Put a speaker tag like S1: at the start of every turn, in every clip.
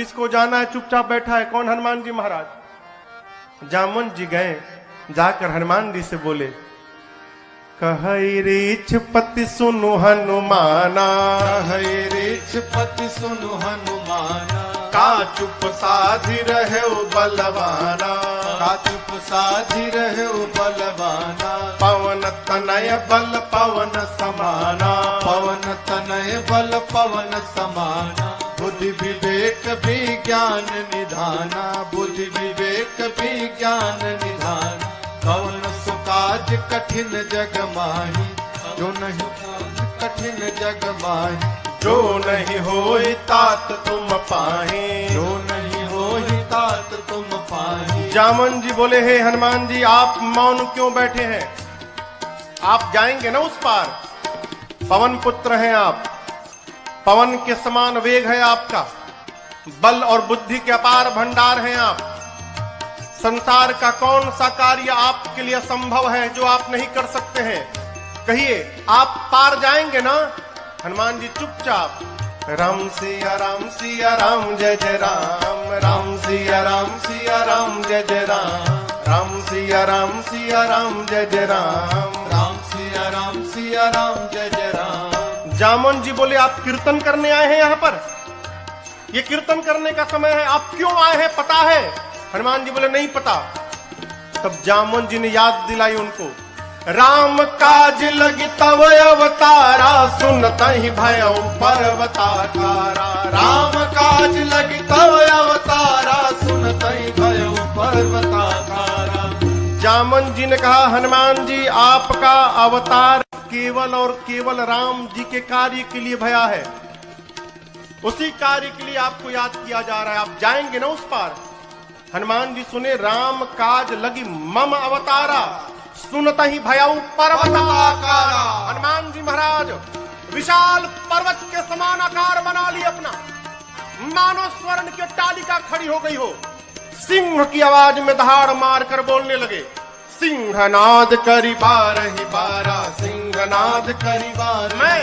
S1: जिसको जाना है चुपचाप बैठा है। कौन? हनुमान जी महाराज। जामवंत जी गए, जाकर हनुमान जी से बोले, कहई रीछ पति सुनु हनुमाना,
S2: कहई रीछ पति सुनु हनुमाना,
S1: का चुप साधि रहे बलवाना,
S2: का चुप साधि रहे बलवाना,
S1: पवन तनय बल पवन समाना,
S2: पवन तनय बल पवन समाना, बुद्धि विवेक विज्ञान निधाना, बुद्धि विवेक विज्ञान निधाना, कवन सुकाज कठिन जग माही, जो नहीं कठिन जग माही,
S1: जो नहीं होई तात तुम पाही,
S2: जो नहीं होई तात तुम पाही।
S1: जामवंत जी बोले, हे हनुमान जी आप मौन क्यों बैठे हैं? आप जाएंगे ना उस पार। पवन पुत्र हैं आप, पवन के समान वेग है आपका, बल और बुद्धि के अपार भंडार हैं आप। संसार का कौन सा कार्य आपके लिए संभव है जो आप नहीं कर सकते हैं? कहिए, आप पार जाएंगे ना? हनुमान जी चुपचाप, राम सिया राम सिया राम जय जय राम, राम सिया राम सिया राम जय जय राम, राम सिया राम सिया राम जय जय राम,
S2: राम सिया राम सिया राम जय जय राम।
S1: जामवंत जी बोले, आप कीर्तन करने आए हैं यहाँ पर? ये कीर्तन करने का समय है, आप क्यों आए हैं पता है? हनुमान जी बोले, नहीं पता। तब जामवंत जी ने याद दिलाई उनको, राम काज लगी तव अवतारा, सुनत ही भयउ पर्वताकारा,
S2: राम काज लगी तव अवतारा, सुनत ही भयउ पर्वताकारा।
S1: जामवंत जी ने कहा, हनुमान जी आपका अवतार केवल और केवल राम जी के कार्य के लिए भया है, उसी कार्य के लिए आपको याद किया जा रहा है। आप जाएंगे ना उस पार? हनुमान जी सुने, राम काज लगी मम अवतारा, सुनत ही भयउ पर्वताकारा। हनुमान जी महाराज विशाल पर्वत के समान आकार बना ली अपना, मानो स्वर्ण की अट्टालिका खड़ी हो गई हो। सिंह की आवाज में दहाड़ मारकर बोलने लगे, सिंहनाद करी बारहि बारा,
S2: सिंहनाद करी बार
S1: मैं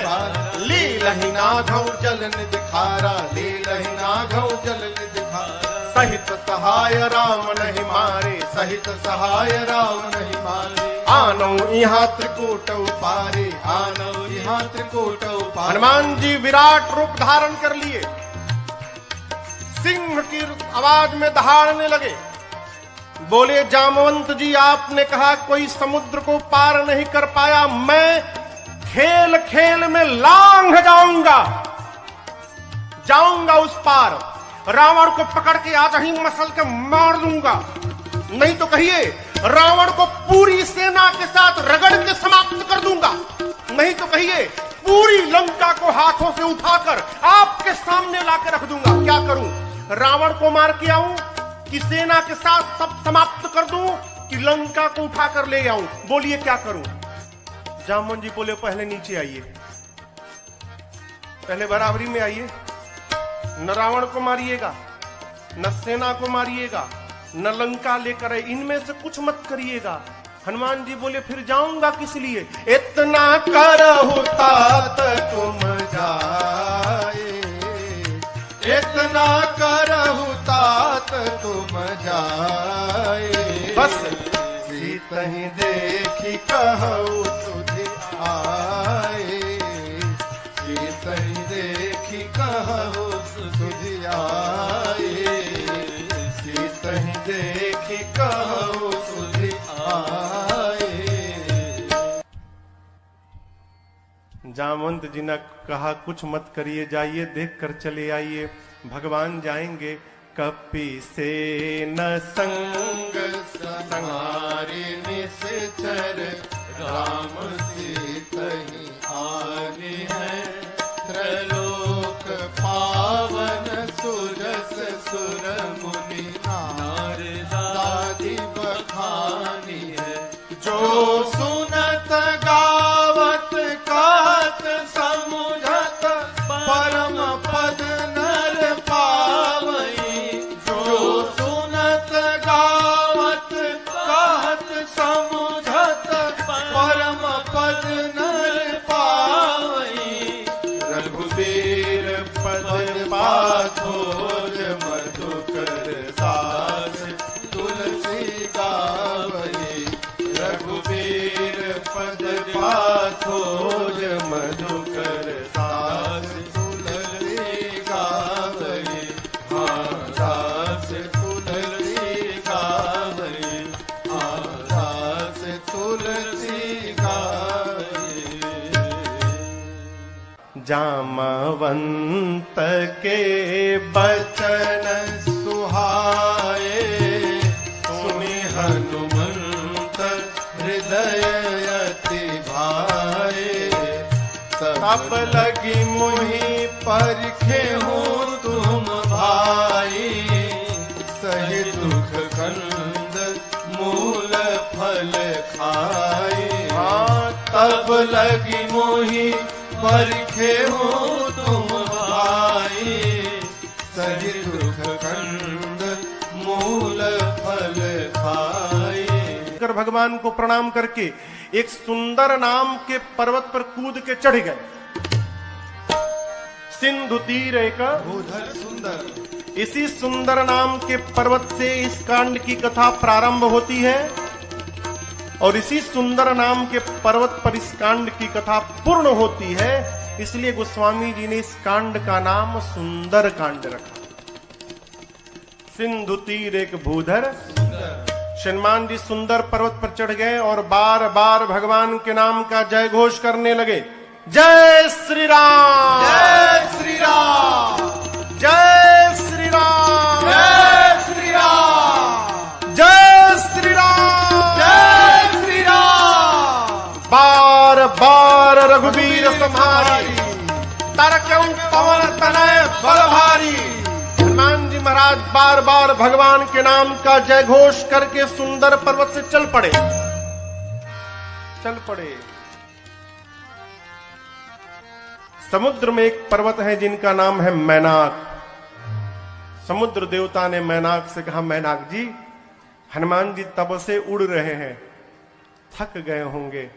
S2: लीलहि नाघौ जल निधिखारा, लीलहि नाघौ जल निधिखारा।
S1: सहित सहाय राम नहीं मारे,
S2: सहित सहाय राम नहीं मारे,
S1: आनौ यहाँ त्रिकूट
S2: पारे, आनौ यहाँ त्रिकूट पारे।
S1: हनुमान जी विराट रूप धारण कर लिए, सिंह की आवाज में दहाड़ने लगे। बोले, जामवंत जी आपने कहा कोई समुद्र को पार नहीं कर पाया, मैं खेल खेल में लांघ जाऊंगा उस पार, रावण को पकड़ के आज ही मसल के मार दूंगा। नहीं तो कहिए, रावण को पूरी सेना के साथ रगड़ के समाप्त कर दूंगा। नहीं तो कहिए, पूरी लंका को हाथों से उठाकर आपके सामने लाकर रख दूंगा। क्या करूं? रावण को मार के आऊं कि सेना के साथ सब समाप्त कर दूं कि लंका को उठाकर ले आऊं? बोलिए क्या करूं? जामवंत जी बोले, पहले नीचे आइए, पहले बराबरी में आइए। न रावण को मारिएगा, न सेना को मारिएगा, न लंका लेकर आए, इनमें से कुछ मत करिएगा। हनुमान जी बोले, फिर जाऊंगा किस लिए? इतना करहु तात तुम
S2: जाए, इतना करहु तात तुम जाए,
S1: बस
S2: सीतहि देखी कहु तुझे आए, सीतहि देखी कहु तुझे आए, सीतहि देखी कहु तुझे आए।
S1: जामवंत जी ने कहा, कुछ मत करिए, जाइए देख कर चले आइए, भगवान जाएंगे। कपि से न संग
S2: संहारे निश्चर, राम सीतहि आने हैं, त्रैलोक पावन सुरस सुर मुनि नारदादि बखानी है। जो सुनत गावत कहत समुझत, परम पद नर पावई। जो सुनत गावत कहत समुझत, परम पद नर पावई। रघुबीर पद पाथोर
S1: जामवंत के बचन
S2: सुहाए, सुनि हनुमंत हृदय अति भाए। तब लगी मुहि परखे हूँ तुम भाई, सही दुख कंद मूल फल खाए। तब लगी मोहि परखे हूँ तुम भाई, सही दुख कंद मूल फल खाए।
S1: शंकर भगवान को प्रणाम करके एक सुंदर नाम के पर्वत पर कूद के चढ़ गए। सिंधु तीर एक
S2: भूधर सुंदर,
S1: इसी सुंदर नाम के पर्वत से इस कांड की कथा प्रारंभ होती है और इसी सुंदर नाम के पर्वत पर इस कांड की कथा पूर्ण होती है। इसलिए गोस्वामी जी ने इस कांड का नाम सुंदर कांड रखा। सिंधु तीर एक भूधर, हनुमान जी सुंदर पर्वत पर चढ़ गए और बार बार भगवान के नाम का जय घोष करने लगे। जय श्री राम,
S2: जय श्री राम,
S1: जय श्री राम,
S2: जय श्री राम,
S1: जय श्री राम,
S2: जय श्री राम।
S1: बार बार रघुवीर सम्हारी, तारकेउ पवन तनय बल भारी। हनुमान जी महाराज बार बार भगवान के नाम का जय घोष करके सुंदर पर्वत से चल पड़े। समुद्र में एक पर्वत है जिनका नाम है मैनाक। समुद्र देवता ने मैनाक से कहा, मैनाक जी, हनुमान जी तब से उड़ रहे हैं, थक गए होंगे,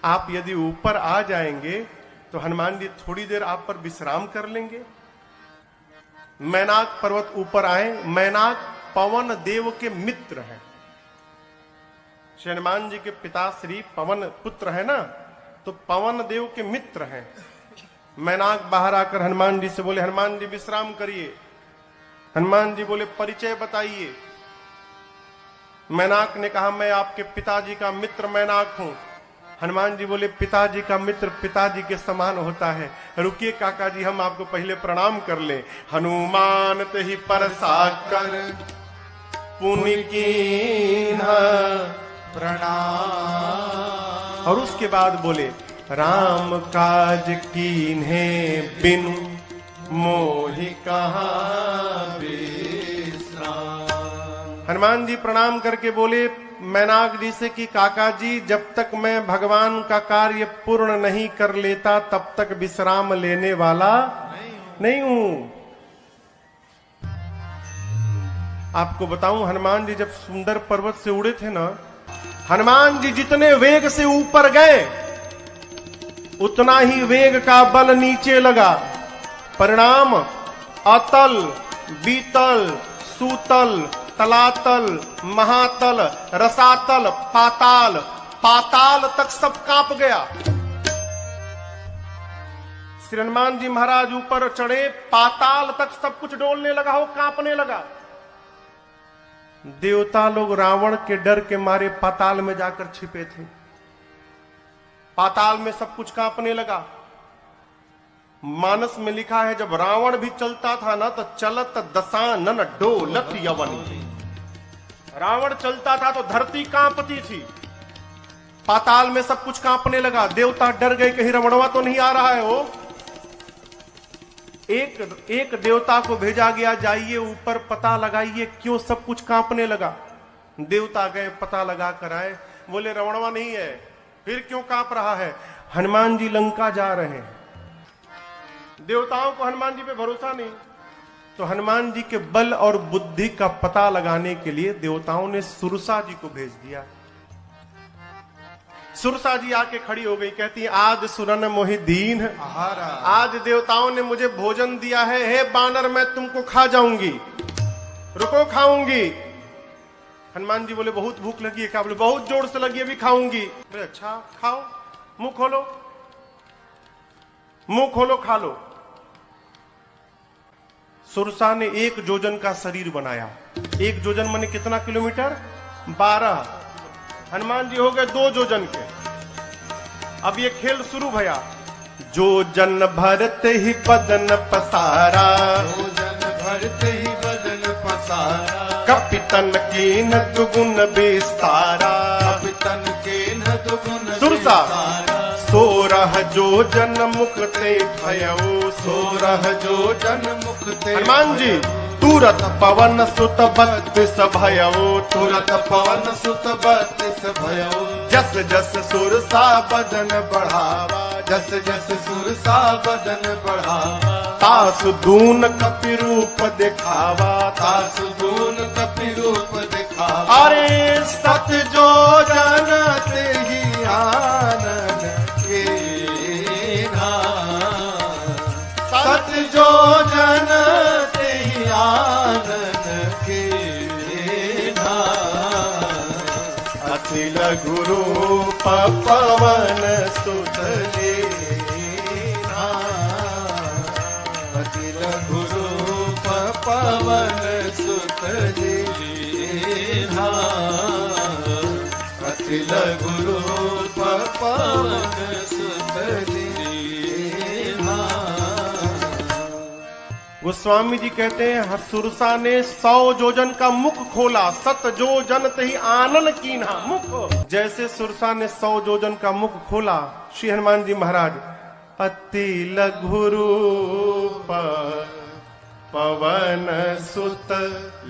S1: आप यदि ऊपर आ जाएंगे तो हनुमान जी थोड़ी देर आप पर विश्राम कर लेंगे। मैनाक पर्वत ऊपर आए। मैनाक पवन देव के मित्र हैं। हनुमान जी के पिता श्री पवन पुत्र है ना, तो पवन देव के मित्र हैं। मैनाक बाहर आकर हनुमान जी से बोले, हनुमान जी विश्राम करिए। हनुमान जी बोले, परिचय बताइए। मैनाक ने कहा, मैं आपके पिताजी का मित्र मैनाक हूं। हनुमान जी बोले, पिताजी का मित्र पिताजी के समान होता है, रुकिए काका जी, हम आपको पहले प्रणाम कर ले। हनुमान ते ही परसा कर पुनि कीन्हा
S2: प्रणाम।
S1: और उसके बाद बोले, राम काज कीन्हे बिनु मोहि कहाँ विश्राम। हनुमान जी प्रणाम करके बोले मैनाक जी से कि काका जी, जब तक मैं भगवान का कार्य पूर्ण नहीं कर लेता तब तक विश्राम लेने वाला नहीं हूं। आपको बताऊं, हनुमान जी जब सुंदर पर्वत से उड़े थे ना, हनुमान जी जितने वेग से ऊपर गए उतना ही वेग का बल नीचे लगा। परिणाम अतल, बीतल, सूतल, तलातल, महातल, रसातल, पाताल, पाताल तक सब कांप गया। श्री हनुमान जी महाराज ऊपर चढ़े, पाताल तक सब कुछ डोलने लगा हो, कांपने लगा। देवता लोग रावण के डर के मारे पाताल में जाकर छिपे थे। पाताल में सब कुछ कांपने लगा। मानस में लिखा है, जब रावण भी चलता था ना तो चलत दशानन डोलत यवनी। रावण चलता था तो धरती कांपती थी। पाताल में सब कुछ कांपने लगा। देवता डर गए, कहीं रावणवा तो नहीं आ रहा है। वो एक देवता को भेजा गया, जाइए ऊपर पता लगाइए क्यों सब कुछ कांपने लगा। देवता गए, पता लगा कर आए, बोले रावणवा नहीं है। फिर क्यों कांप रहा है? हनुमान जी लंका जा रहे हैं। देवताओं को हनुमान जी पे भरोसा नहीं, तो हनुमान जी के बल और बुद्धि का पता लगाने के लिए देवताओं ने सुरसा जी को भेज दिया। सुरसा जी आके खड़ी हो गई, कहती है, आज सुरन मोहि दीन, आज देवताओं ने मुझे भोजन दिया है, हे बानर मैं तुमको खा जाऊंगी, रुको खाऊंगी। हनुमान जी बोले, बहुत भूख लगी है क्या? बोले, बहुत जोर से लगी है, अभी खाऊंगी। बोले, अच्छा खाओ, मुंह खोलो, मुंह खोलो, खा लो। सुरसा ने 1 जोजन का शरीर बनाया। 1 जोजन माने कितना किलोमीटर? 12। हनुमान जी हो गए 2 जोजन के। अब ये खेल शुरू भया। जो जन भरते ही बदन पसारा,
S2: जो जन भरते ही बदन पसारा,
S1: कपितन की न दुगुन विस्तारा,
S2: कपितन के न दुगुन
S1: सुरसा
S2: विस्तारा,
S1: सोरह जो जन मुक्ते भयऊ,
S2: सोरह जो जन मुक्ते
S1: हनुमान जी तुरत पवन सुत बत्तीस भयऊ,
S2: तुरत पवन सुत बत्तीस भयो,
S1: जस जस सुरसा
S2: बदन बढ़ावा, जस जस सुरसा बदन बढ़ावा,
S1: तासु दून कपि रूप दिखावा,
S2: तासु दून कपि रूप दिखावा,
S1: अरे सत जो जन
S2: ते ही आनन के सत जो जन ते ही आनन के
S1: अति लघु रूप पवन सुत लीना,
S2: अति लघु रूप पवन सुत लीना, अति लघु रूप पवन सुत लीना।
S1: गोस्वामी जी कहते हैं सुरसा ने 100 जोजन का मुख खोला, सत जो जन तही आनन कीन्हा मुख। जैसे सुरसा ने 100 जोजन का मुख खोला, श्री हनुमान जी महाराज अति लघु रूप पवन सुत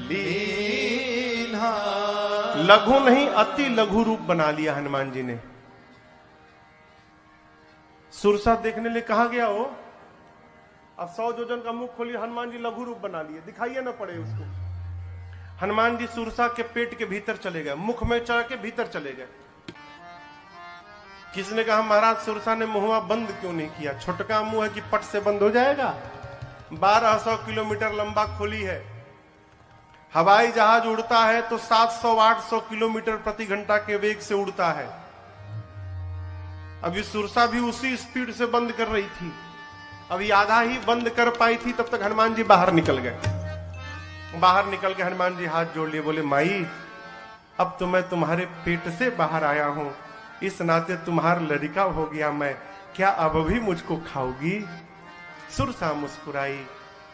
S1: लीना, लघु नहीं अति लघु रूप बना लिया हनुमान जी ने। सुरसा देखने लिए कहा गया हो, अब 100 जोजन का मुख खोलिए, हनुमान जी लघु रूप बना लिए, दिखाइए ना पड़े उसको। हनुमान जी सुरसा के पेट के भीतर चले गए, मुख में चढ़ के भीतर चले गए। किसने कहा महाराज सुरसा ने मुंहवा बंद क्यों नहीं किया? छोटका मुंह है कि पट से बंद हो जाएगा? 1200 किलोमीटर लंबा खोली है। हवाई जहाज उड़ता है तो 700-800 किलोमीटर प्रति घंटा के वेग से उड़ता है। अभी सुरसा भी उसी स्पीड से बंद कर रही थी, अभी आधा ही बंद कर पाई थी, तब तक हनुमान जी बाहर निकल गए। बाहर निकल के हनुमान जी हाथ जोड़ लिए, बोले माई अब तो मैं तुम्हारे पेट से बाहर आया हूं, इस नाते तुम्हारा लड़का हो गया मैं, क्या अब भी मुझको खाओगी? सुरसा मुस्कुराई,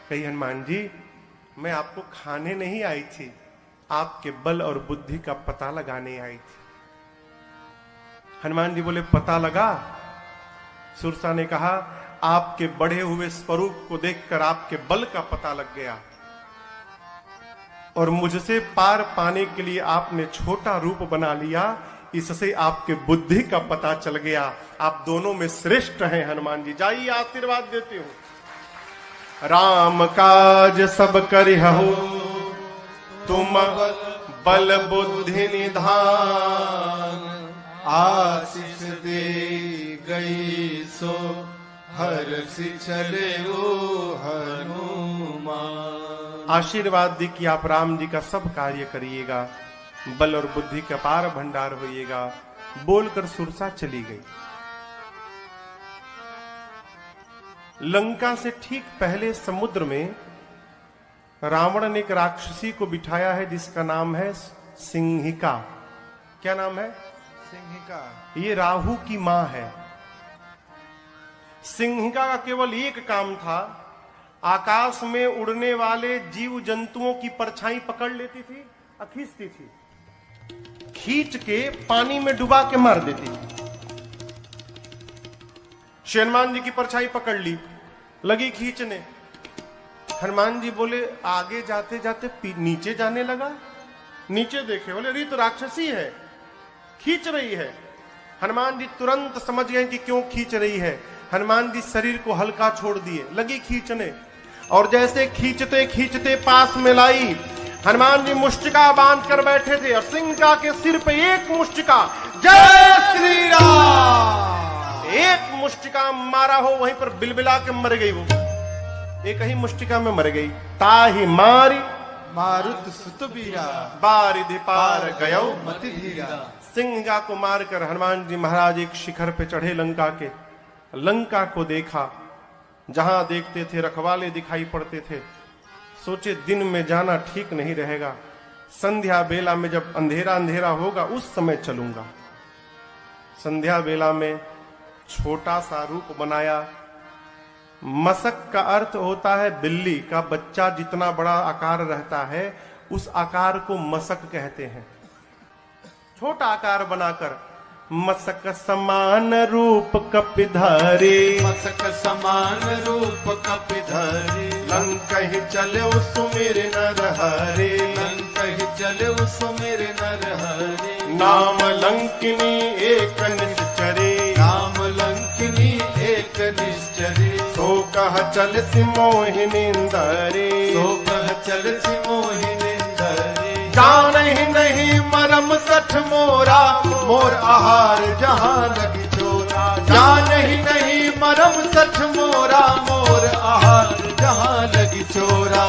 S1: कही हनुमान जी मैं आपको खाने नहीं आई थी, आपके बल और बुद्धि का पता लगाने आई थी। हनुमान जी बोले पता लगा? सुरसा ने कहा आपके बढ़े हुए स्वरूप को देखकर आपके बल का पता लग गया, और मुझसे पार पाने के लिए आपने छोटा रूप बना लिया, इससे आपके बुद्धि का पता चल गया। आप दोनों में श्रेष्ठ हैं हनुमान जी, जाइए आशीर्वाद देते हो। राम काज सब करिहु तुम बल बुद्धि निधान,
S2: आशीष दे गई सो हर्षि चले वो हनुमान।
S1: आशीर्वाद दी कि आप राम जी का सब कार्य करिएगा, बल और बुद्धि का पार भंडार होइएगा। बोलकर सुरसा चली गई। लंका से ठीक पहले समुद्र में रावण ने एक राक्षसी को बिठाया है जिसका नाम है सिंहिका। क्या नाम है?
S2: सिंहिका।
S1: ये राहु की मां है। सिंहिका का केवल एक काम था, आकाश में उड़ने वाले जीव जंतुओं की परछाई पकड़ लेती थी और खींचती थी, खींच के पानी में डुबा के मार देती थी। हनुमान जी की परछाई पकड़ ली, लगी खींचने। हनुमान जी बोले आगे जाते जाते नीचे जाने लगा, नीचे देखे, बोले अरे तो राक्षसी है, खींच रही है। हनुमान जी तुरंत समझ गए कि क्यों खींच रही है। हनुमान जी शरीर को हल्का छोड़ दिए, लगी खींचने, और जैसे खींचते खींचते पास में लाई। हनुमान जी मुष्टिका बांध कर बैठे थे और सिंहिका के सिर पे एक मुष्टिका, जय श्री राम, एक मुष्टिका मारा हो, वहीं पर बिलबिला के मर गई। वो एक ही मुष्टिका में मर गई। ताही मारी
S2: मारुत सुत बीरा,
S1: बारिधि पार गयो
S2: मति धीरा।
S1: सिंहिका को मारकर हनुमान जी महाराज एक शिखर पे चढ़े लंका के। लंका को देखा, जहां देखते थे रखवाले दिखाई पड़ते थे। सोचे दिन में जाना ठीक नहीं रहेगा, संध्या बेला में जब अंधेरा अंधेरा होगा उस समय चलूंगा। संध्या बेला में छोटा सा रूप बनाया। मसक का अर्थ होता है बिल्ली का बच्चा जितना बड़ा आकार रहता है उस आकार को मसक कहते हैं। छोटा आकार बनाकर मसक समान रूप कपिधारी,
S2: मसक समान रूप कपिधारी,
S1: लंकहि चले सुमिर नर हरे,
S2: लंकहि चले सुमिर नर हरे,
S1: नाम लंकिनी एक निश्चरे,
S2: नाम लंकिनी एक निश्चरे,
S1: तो कह चलति मोहिनींदरे,
S2: तो कह चलति मोहिनींदरे,
S1: जानहि नहीं
S2: मरम सठ मोरा, मोर आहार जहां लगी चोरा, जानहि नहीं मरम सठ मोरा, मोर आहार जहां लगी चोरा।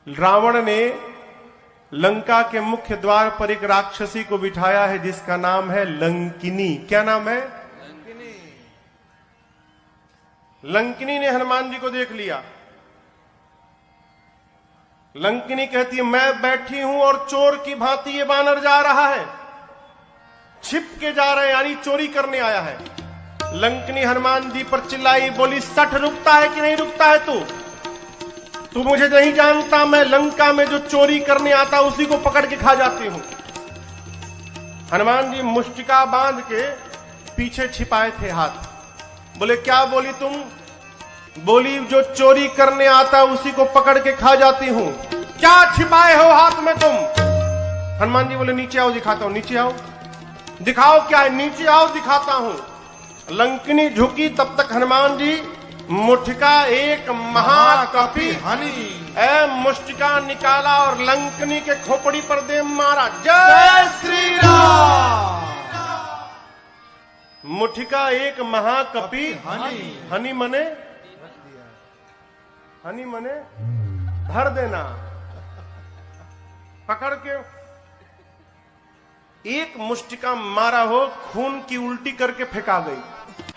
S1: रावण ने लंका के मुख्य द्वार पर एक राक्षसी को बिठाया है जिसका नाम है लंकिनी। क्या नाम है? लंकिनी ने हनुमान जी को देख लिया। लंकिनी कहती है मैं बैठी हूं और चोर की भांति ये बानर जा रहा है, छिप के जा रहा है, यानी चोरी करने आया है। लंकिनी हनुमान जी पर चिल्लाई, बोली सठ रुकता है कि नहीं रुकता है तू मुझे नहीं जानता, मैं लंका में जो चोरी करने आता उसी को पकड़ के खा जाती हूं। हनुमान जी मुष्टिका बांध के पीछे छिपाए थे हाथ। बोले क्या बोली तुम? बोली जो चोरी करने आता उसी को पकड़ के खा जाती हूं। क्या छिपाए हो हाथ में तुम? हनुमान जी बोले नीचे आओ दिखाता हूं। नीचे आओ, दिखाओ क्या है? नीचे आओ दिखाता हूं। लंकिनी झुकी, तब तक हनुमान जी मुठिका एक महाकपि
S2: हनी
S1: ए मुष्टिका निकाला और लंकिनी के खोपड़ी पर दे मारा। जय
S2: श्री राम।
S1: मुठिका एक महाकपि
S2: हनी,
S1: हनी मने, हनी मने धर देना। पकड़ के एक मुष्टिका मारा हो, खून की उल्टी करके फेंका गई।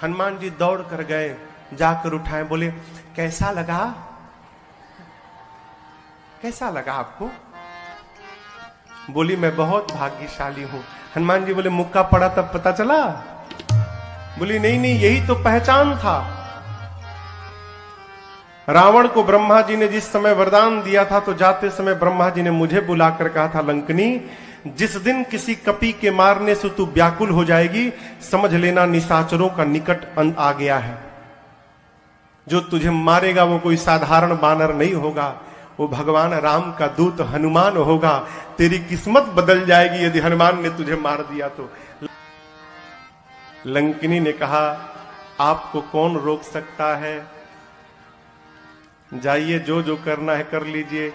S1: हनुमान जी दौड़ कर गए, जाकर उठाए, बोले कैसा लगा? कैसा लगा आपको? बोली मैं बहुत भाग्यशाली हूं। हनुमान जी बोले मुक्का पड़ा तब पता चला? बोली नहीं नहीं, यही तो पहचान था। रावण को ब्रह्मा जी ने जिस समय वरदान दिया था तो जाते समय ब्रह्मा जी ने मुझे बुलाकर कहा था, लंकिनी जिस दिन किसी कपि के मारने से तू व्याकुल हो जाएगी समझ लेना निशाचरों का निकट अंत आ गया है। जो तुझे मारेगा वो कोई साधारण बानर नहीं होगा, वो भगवान राम का दूत हनुमान होगा। तेरी किस्मत बदल जाएगी यदि हनुमान ने तुझे मार दिया तो। लंकिनी ने कहा आपको कौन रोक सकता है, जाइए जो जो करना है कर लीजिए।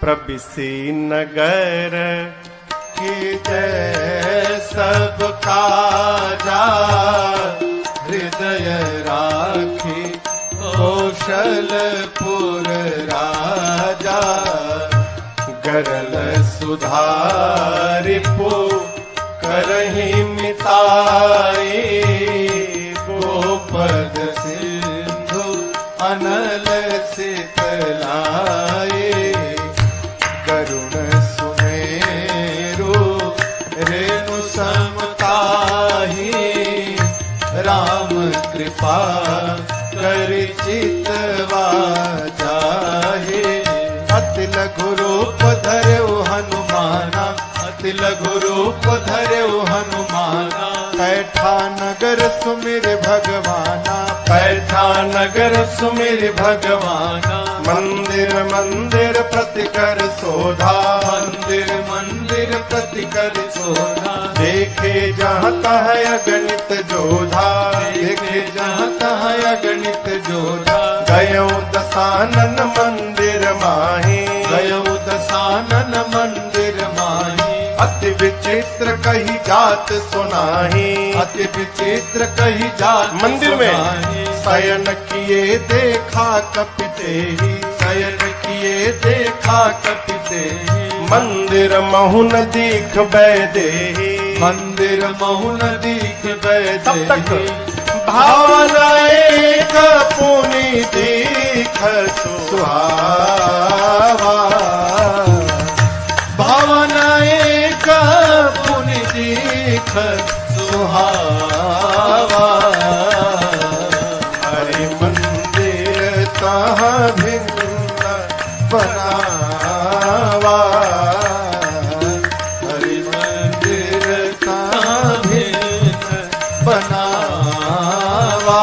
S1: प्रबिसी नगर
S2: की जय सब काजा, हृदय राखी कौशलपुर राजा, गरल सुधारिपु करहि मिताई, गोपद सिंधु अनल सितलाए, करुण सुमेरु रेणु समताही, राम कृपा कर चितवा जाहे, अति लघु रूप धर्यो हनुमाना, अति लघु रूप धर्यो हनुमाना, पैठा नगर सुमिर भगवाना, पैठा नगर सुमिर भगवाना, मंदिर मंदिर प्रतिकर शोधा, मंदिर मंदिर प्रतिकर शोधा, देखे जहाँ तह अगणित जोधा, देखे जहाँ तह अगणित जोधा, गयो दसानन मंदिर माही, गयो दसानन मंदिर माही, अति विचित्र कही जात सुनाही, अति विचित्र कही जात
S1: मंदिर में
S2: शयन किए देखा कपितेहि, शयन किए देखा कपितेहि,
S1: मंदिर महुन दीख बैदेही,
S2: मंदिर महुन दीख बैदेही,
S1: तब तक
S2: भावना एक पुनि दीख सुहावा, भावना एक पुनि दीख सुहावा, बनावा, हरि मंदिर भिन्न बनावा,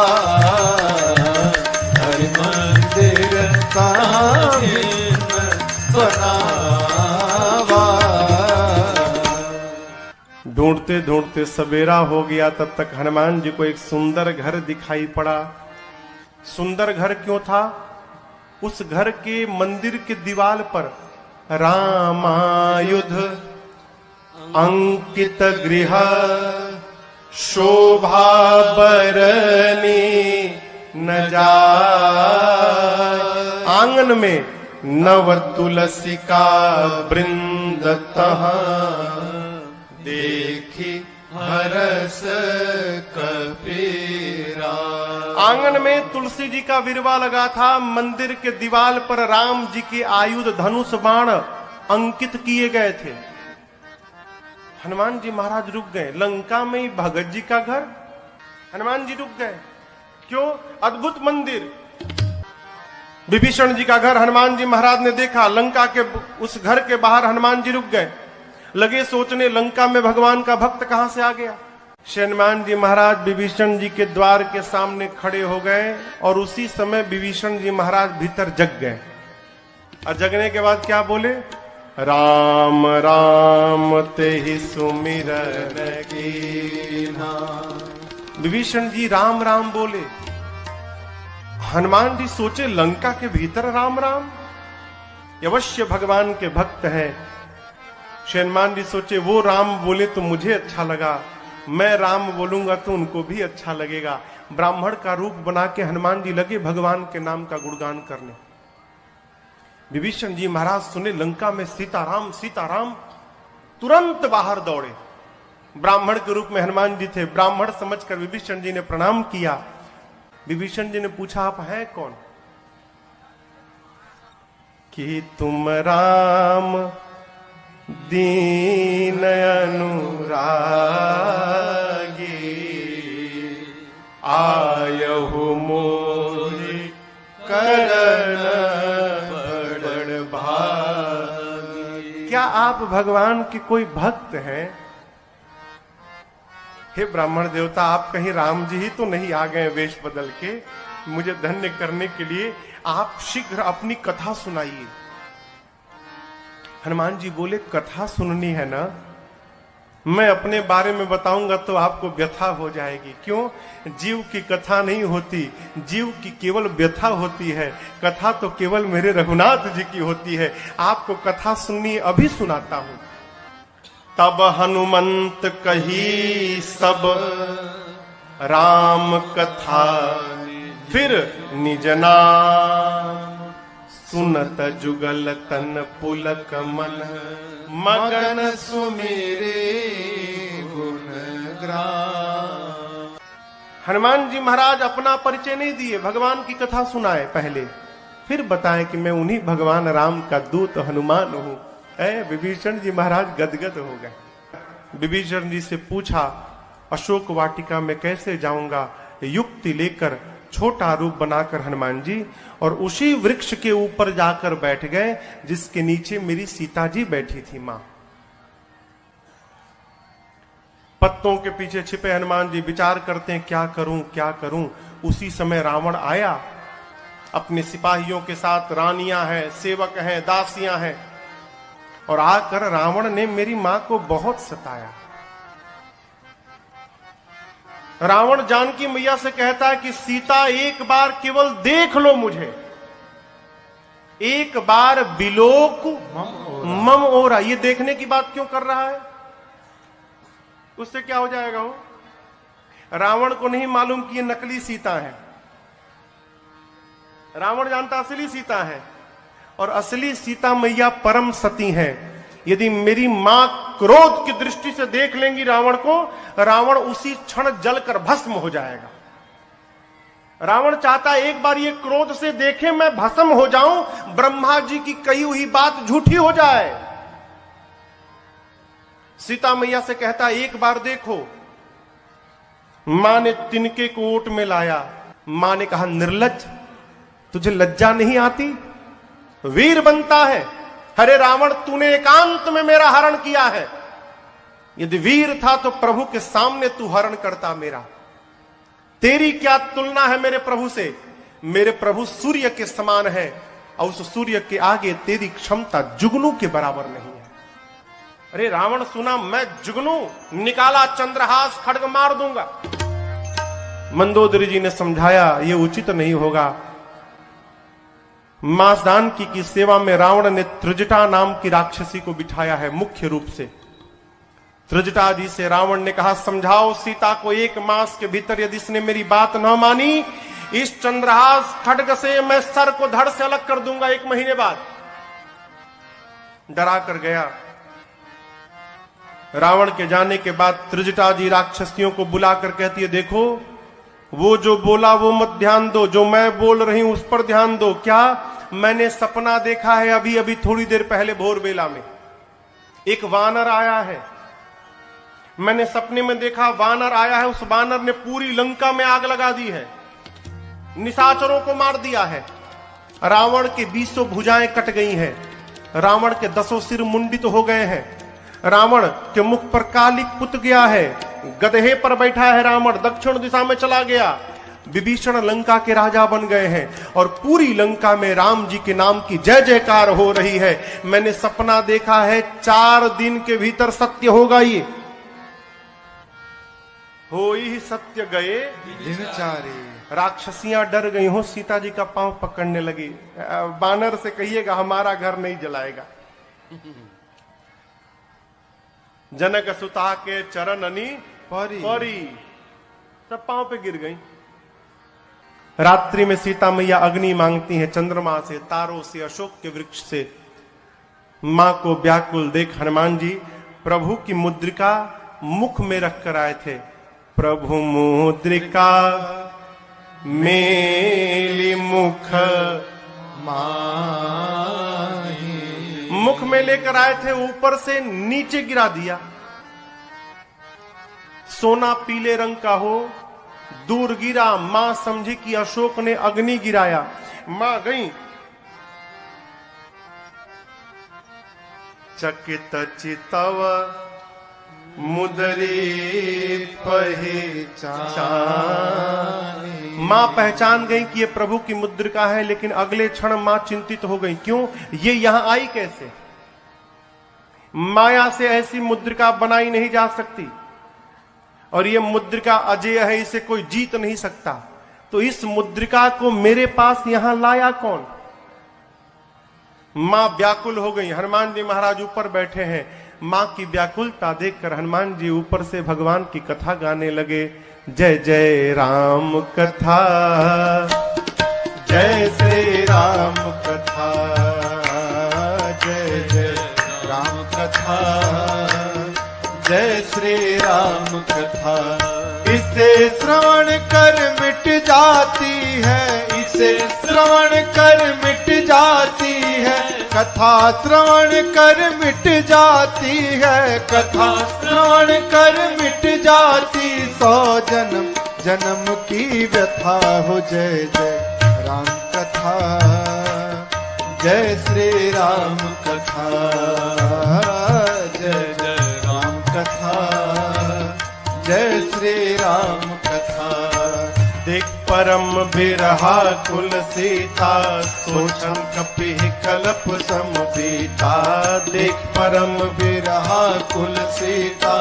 S2: हरि मंदिर भिन्न बनावा।
S1: ढूंढते ढूंढते सवेरा हो गया, तब तक हनुमान जी को एक सुंदर घर दिखाई पड़ा। सुंदर घर क्यों था? उस घर के मंदिर के दीवार पर रामायुध अंकित गृह शोभा बरनी न जाय। आंगन में नव तुलसी का वृंद तहाँ, देखी हरस कपीरा। आंगन में तुलसी जी का विरवा लगा था। मंदिर के दीवार पर राम जी के आयुध धनुष बाण अंकित किए गए थे। हनुमान जी महाराज रुक गए। लंका में ही भगत जी का घर, हनुमान जी रुक गए। क्यों? अद्भुत मंदिर। विभीषण जी का घर हनुमान जी महाराज ने देखा। लंका के उस घर के बाहर हनुमान जी रुक गए। लगे सोचने, लंका में भगवान का भक्त कहां से आ गया। हनुमान जी महाराज विभीषण जी के द्वार के सामने खड़े हो गए और उसी समय विभीषण जी महाराज भीतर जग गए। और जगने के बाद क्या बोले? राम राम ते ही सुमिरन कीन्हा। विभीषण जी राम राम बोले। हनुमान जी सोचे, लंका के भीतर राम राम, अवश्य भगवान के भक्त हैं। हनुमान जी सोचे, वो राम बोले तो मुझे अच्छा लगा, मैं राम बोलूंगा तो उनको भी अच्छा लगेगा। ब्राह्मण का रूप बना के हनुमान जी लगे भगवान के नाम का गुणगान करने। विभीषण जी महाराज सुने लंका में सीताराम सीताराम, तुरंत बाहर दौड़े। ब्राह्मण के रूप में हनुमान जी थे। ब्राह्मण समझकर विभीषण जी ने प्रणाम किया। विभीषण जी ने पूछा, आप हैं कौन? कि तुम राम दीन अनुरागी, आयहु मोहि करण बड़ भागी। क्या आप भगवान के कोई भक्त हैं? हे ब्राह्मण देवता, आप कहीं राम जी ही तो नहीं आ गए वेश बदल के मुझे धन्य करने के लिए? आप शीघ्र अपनी कथा सुनाइए। हनुमान जी बोले, कथा सुननी है ना? मैं अपने बारे में बताऊंगा तो आपको व्यथा हो जाएगी। क्यों? जीव की कथा नहीं होती, जीव की केवल व्यथा होती है। कथा तो केवल मेरे रघुनाथ जी की होती है। आपको कथा सुननी, अभी सुनाता हूं। तब हनुमंत कही सब राम कथा, फिर निज नाम सुनत जुगल तन पुलक मन, मगन सुमेरे गुण ग्राम। हनुमान जी महाराज अपना परिचय नहीं दिए, भगवान की कथा सुनाए पहले, फिर बताएं कि मैं उन्हीं भगवान राम का दूत हनुमान हूं। विभीषण जी महाराज गदगद हो गए। विभीषण जी से पूछा, अशोक वाटिका में कैसे जाऊंगा? युक्ति लेकर छोटा रूप बनाकर हनुमान जी और उसी वृक्ष के ऊपर जाकर बैठ गए जिसके नीचे मेरी सीता जी बैठी थी मां। पत्तों के पीछे छिपे हनुमान जी विचार करते हैं, क्या करूं क्या करूं। उसी समय रावण आया अपने सिपाहियों के साथ। रानियां हैं, सेवक हैं, दासियां हैं, और आकर रावण ने मेरी मां को बहुत सताया। रावण जानकी मैया से कहता है कि सीता एक बार केवल देख लो मुझे, एक बार बिलोक मम ओरा। ये देखने की बात क्यों कर रहा है? उससे क्या हो जाएगा? हो रावण को नहीं मालूम कि ये नकली सीता है। रावण जानता असली सीता है, और असली सीता मैया परम सती है। यदि मेरी मां क्रोध की दृष्टि से देख लेंगी रावण को, रावण उसी क्षण जलकर भस्म हो जाएगा। रावण चाहता एक बार ये क्रोध से देखे, मैं भस्म हो जाऊं, ब्रह्मा जी की कही हुई बात झूठी हो जाए। सीता मैया से कहता एक बार देखो। मां ने तिनके को ओट में लाया। मां ने कहा, निर्लज्ज, तुझे लज्जा नहीं आती? वीर बनता है। अरे रावण, तूने एकांत में मेरा हरण किया है। यदि वीर था तो प्रभु के सामने तू हरण करता मेरा। तेरी क्या तुलना है मेरे प्रभु से? मेरे प्रभु सूर्य के समान है और उस सूर्य के आगे तेरी क्षमता जुगनू के बराबर नहीं है। अरे रावण सुना, मैं जुगनू, निकाला चंद्रहास, खड्ग मार दूंगा। मंदोदरी जी ने समझाया ये उचित नहीं होगा। मासदान की सेवा में रावण ने त्रिजटा नाम की राक्षसी को बिठाया है मुख्य रूप से। त्रिजटा जी से रावण ने कहा, समझाओ सीता को 1 मास के भीतर, यदि इसने मेरी बात न मानी, इस चंद्रहास खड्ग से मैं सर को धड़ से अलग कर दूंगा 1 महीने बाद। डरा कर गया। रावण के जाने के बाद त्रिजटा जी राक्षसियों को बुलाकर कहती है, देखो वो जो बोला वो मत ध्यान दो, जो मैं बोल रही हूं उस पर ध्यान दो। क्या? मैंने सपना देखा है अभी अभी थोड़ी देर पहले भोर बेला में। एक वानर आया है, मैंने सपने में देखा वानर आया है। उस वानर ने पूरी लंका में आग लगा दी है, निशाचरों को मार दिया है। रावण के 20 भुजाएं कट गई हैं, रावण के 10 सिर मुंडित हो गए हैं, रावण के मुख पर कालिक पुत गया है, गधे पर बैठा है रावण, दक्षिण दिशा में चला गया। विभीषण लंका के राजा बन गए हैं और पूरी लंका में राम जी के नाम की जय जयकार हो रही है। मैंने सपना देखा है 4 दिन के भीतर सत्य होगा। ये हो ही सत्य गए
S2: दिनचारी।
S1: राक्षसियां डर गई हो, सीता जी का पांव पकड़ने लगी। बानर से कहिएगा हमारा घर नहीं जलाएगा। जनक सुता के चरण अनी परी सब पांव पे गिर गई। रात्रि में सीता मैया अग्नि मांगती हैं, चंद्रमा से, तारों से, अशोक के वृक्ष से। मां को व्याकुल देख हनुमान जी प्रभु की मुद्रिका मुख में रखकर आए थे। प्रभु मुद्रिका मेली मुख माही, मुख में लेकर आए थे, ऊपर से नीचे गिरा दिया। सोना पीले रंग का हो, दूर गिरा। मां समझी कि अशोक ने अग्नि गिराया। मां गई, चकित चितव मुदरी पहचान। मां पहचान गई कि ये प्रभु की मुद्रिका है, लेकिन अगले क्षण मां चिंतित हो गई। क्यों? ये यहां आई कैसे? माया से ऐसी मुद्रिका बनाई नहीं जा सकती और ये मुद्रिका अजेय है, इसे कोई जीत नहीं सकता। तो इस मुद्रिका को मेरे पास यहां लाया कौन? मां व्याकुल हो गई। हनुमान जी महाराज ऊपर बैठे हैं। मां की व्याकुलता देखकर हनुमान जी ऊपर से भगवान की कथा गाने लगे। जय जय राम कथा, जय श्री राम कथा, जय जय राम कथा, जय श्री राम कथा।
S2: इसे श्रवण कर मिट जाती है, इसे श्रवण कर मिट जाती है, कथा श्रवण कर मिट जाती है, कथा श्रवण कर मिट जाती। 100 जन्म जन्म की व्यथा हो। जय जय राम कथा, जय श्री राम कथा, जय जय राम कथा, जय श्री राम कथा।
S1: देख परम बिरहा कुल सीता, सोचन कपि कलप समबीता। देख परम
S2: बिरहा कुल सीता,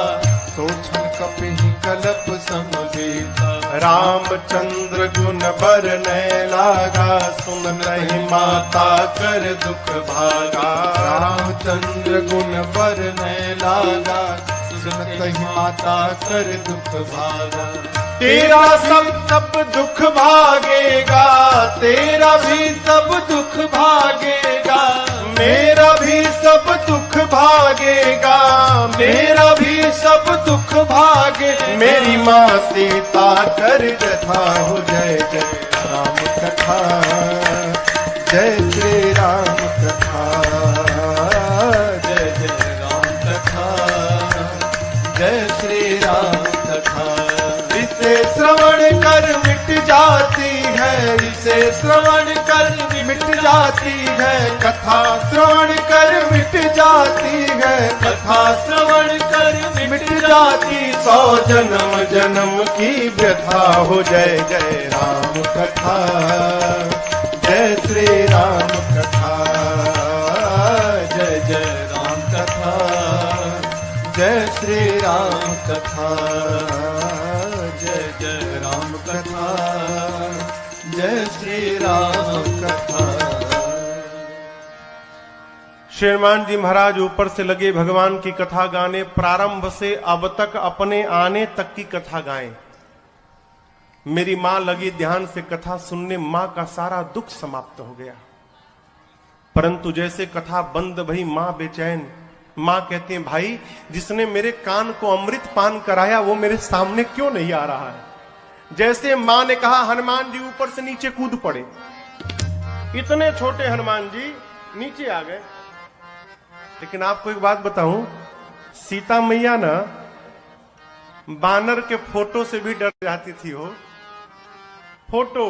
S2: सोचन कपि कलप समबीता।
S1: रामचंद्र गुण बरनै लागा, सुन नहीं माता कर दुख भागा।
S2: रामचंद्र गुण बरनै लागा, सुनत ही माता कर दुख भागा।
S1: तेरा सब दुख भागेगा,
S2: तेरा भी सब दुख भागेगा,
S1: मेरा भी सब दुख भागेगा,
S2: मेरा भी सब दुख भागे।
S1: मेरी माँ सीता कर कथा हो।
S2: जय जय राम कथा, जय श्री राम कथा, जय जय राम कथा, जय श्री राम कथा। इसे श्रवण कर मिट जाती है, इसे इसे श्रवण कर मिट जाती है, कथा श्रवण कर मिट जाती है, कथा श्रवण कर मिट जाती। 100 जन्म जन्म की व्यथा हो। जय जय राम कथा, जय श्री राम कथा, जय जय राम कथा, जय श्री राम कथा, जय जय राम कथा, जय श्री राम कथा।
S1: श्रीमान जी महाराज ऊपर से लगे भगवान की कथा गाने, प्रारंभ से अब तक अपने आने तक की कथा गाएं। मेरी मां लगी ध्यान से कथा सुनने, मां का सारा दुख समाप्त हो गया। परंतु जैसे कथा बंद भई मां बेचैन। मां कहते हैं भाई जिसने मेरे कान को अमृत पान कराया वो मेरे सामने क्यों नहीं आ रहा है। जैसे मां ने कहा हनुमान जी ऊपर से नीचे कूद पड़े। इतने छोटे हनुमान जी नीचे आ गए। लेकिन आपको एक बात बताऊं, सीता मैया ना बानर के फोटो से भी डर जाती थी। हो फोटो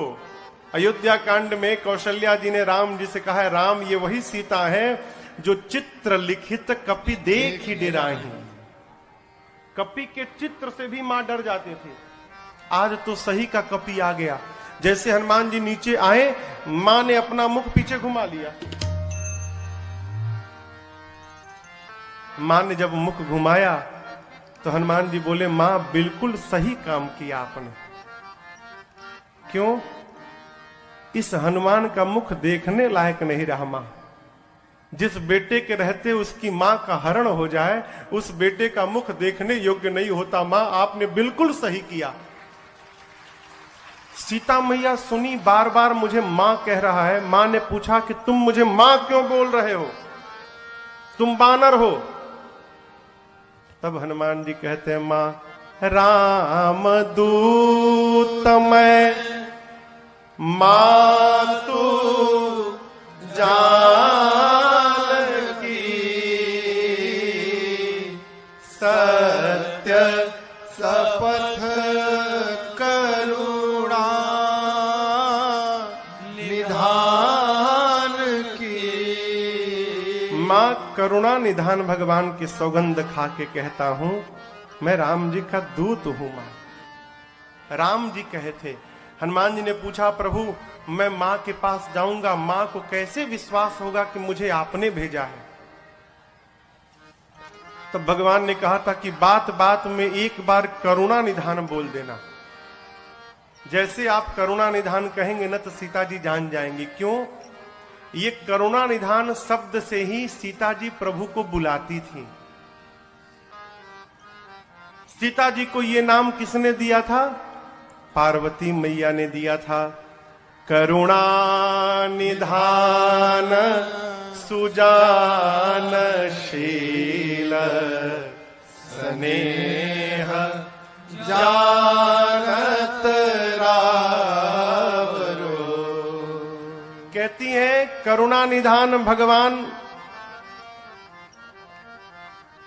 S1: अयोध्या कांड में कौशल्या जी ने राम जी से कहा है, राम ये वही सीता है जो चित्र लिखित कपि देख ही डेराही। कपि के चित्र से भी मां डर जाते थे। आज तो सही का कपि आ गया। जैसे हनुमान जी नीचे आए, मां ने अपना मुख पीछे घुमा लिया। मां ने जब मुख घुमाया तो हनुमान जी बोले, मां बिल्कुल सही काम किया आपने। क्यों? इस हनुमान का मुख देखने लायक नहीं रहा। मां जिस बेटे के रहते उसकी मां का हरण हो जाए, उस बेटे का मुख देखने योग्य नहीं होता। मां आपने बिल्कुल सही किया। सीता मैया सुनी, बार बार मुझे मां कह रहा है। मां ने पूछा कि तुम मुझे मां क्यों बोल रहे हो, तुम बानर हो। तब हनुमान जी कहते हैं, मां राम दूत मैं, मां तू जानकी,
S2: सत्य सपथ करुणा निधान की।
S1: मां करुणा निधान भगवान की सौगंध खा के कहता हूं, मैं राम जी का दूत हूं। मां राम जी कहे थे। हनुमान जी ने पूछा, प्रभु मैं मां के पास जाऊंगा, मां को कैसे विश्वास होगा कि मुझे आपने भेजा है। तब तो भगवान ने कहा था कि बात बात में एक बार करुणा निधान बोल देना। जैसे आप करुणा निधान कहेंगे ना तो सीता जी जान जाएंगी। क्यों? ये करुणा निधान शब्द से ही सीता जी प्रभु को बुलाती थी। सीता जी को ये नाम किसने दिया था? पार्वती मैया ने दिया था। करुणा निधान सुजानशील स्नेह जानत रावरो। कहती हैं करुणा निधान भगवान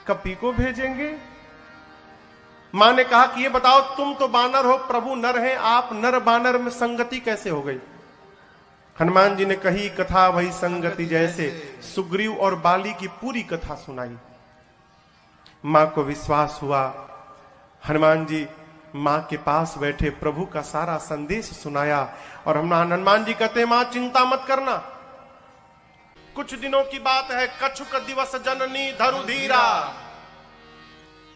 S1: कपि को भेजेंगे। मां ने कहा कि ये बताओ तुम तो बानर हो, प्रभु नर हैं, आप नर बानर में संगति कैसे हो गई? हनुमान जी ने कही कथा वही संगति जैसे, सुग्रीव और बाली की पूरी कथा सुनाई। मां को विश्वास हुआ। हनुमान जी मां के पास बैठे प्रभु का सारा संदेश सुनाया। और हनुमान जी कहते, मां चिंता मत करना, कुछ दिनों की बात है। कछुक दिवस जननी धरु धीरा,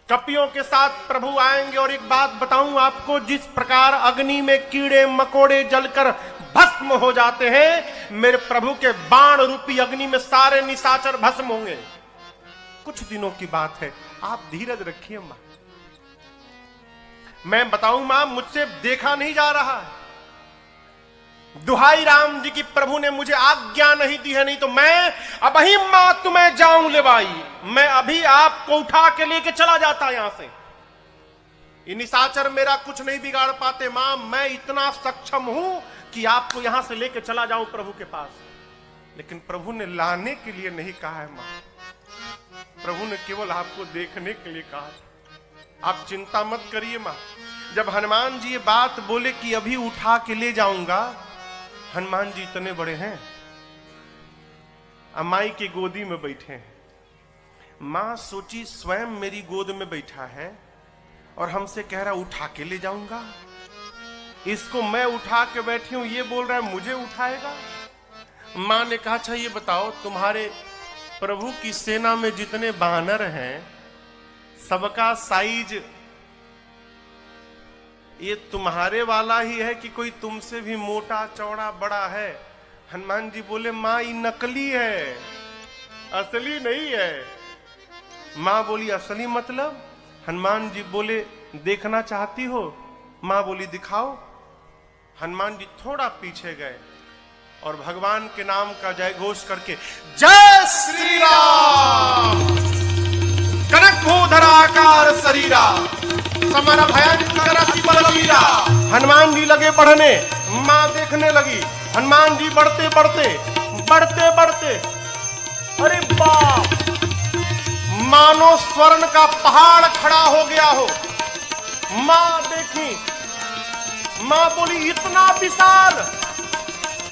S1: कपियों के साथ प्रभु आएंगे। और एक बात बताऊं आपको, जिस प्रकार अग्नि में कीड़े मकोड़े जलकर भस्म हो जाते हैं, मेरे प्रभु के बाण रूपी अग्नि में सारे निशाचर भस्म होंगे। कुछ दिनों की बात है, आप धीरज रखिए मां। मैं बताऊं मां, मुझसे देखा नहीं जा रहा है। दुहाई राम जी की, प्रभु ने मुझे आज्ञा नहीं दी है, नहीं तो मैं अभी मां तुम्हें जाऊं ले भाई, मैं अभी आपको उठा के लेके चला जाता यहां से। ये निशाचर मेरा कुछ नहीं बिगाड़ पाते मां, मैं इतना सक्षम हूं कि आपको यहां से लेके चला जाऊं प्रभु के पास। लेकिन प्रभु ने लाने के लिए नहीं कहा है मां, प्रभु ने केवल आपको देखने के लिए कहा। आप चिंता मत करिए मां। जब हनुमान जी ये बात बोले कि अभी उठा के ले जाऊंगा, हनुमान जी इतने बड़े हैं, अमाई की गोदी में बैठे हैं। मां सोची स्वयं मेरी गोद में बैठा है और हमसे कह रहा उठा के ले जाऊंगा, इसको मैं उठा के बैठी हूं, ये बोल रहा है मुझे उठाएगा। मां ने कहा अच्छा ये बताओ, तुम्हारे प्रभु की सेना में जितने बानर हैं सबका साइज ये तुम्हारे वाला ही है कि कोई तुमसे भी मोटा चौड़ा बड़ा है? हनुमान जी बोले मां ये नकली है, असली नहीं है। मां बोली असली मतलब? हनुमान जी बोले देखना चाहती हो? मां बोली दिखाओ। हनुमान जी थोड़ा पीछे गए और भगवान के नाम का जय घोष करके जय श्री राम, कनक भूधराकार शरीरा, समर भयंकर अति बलवीरा। हनुमान जी लगे पढ़ने, मां देखने लगी। हनुमान जी बढ़ते बढ़ते बढ़ते बढ़ते, अरे बाप, मानो स्वर्ण का पहाड़ खड़ा हो गया हो। मां देखी, मां बोली इतना विशाल।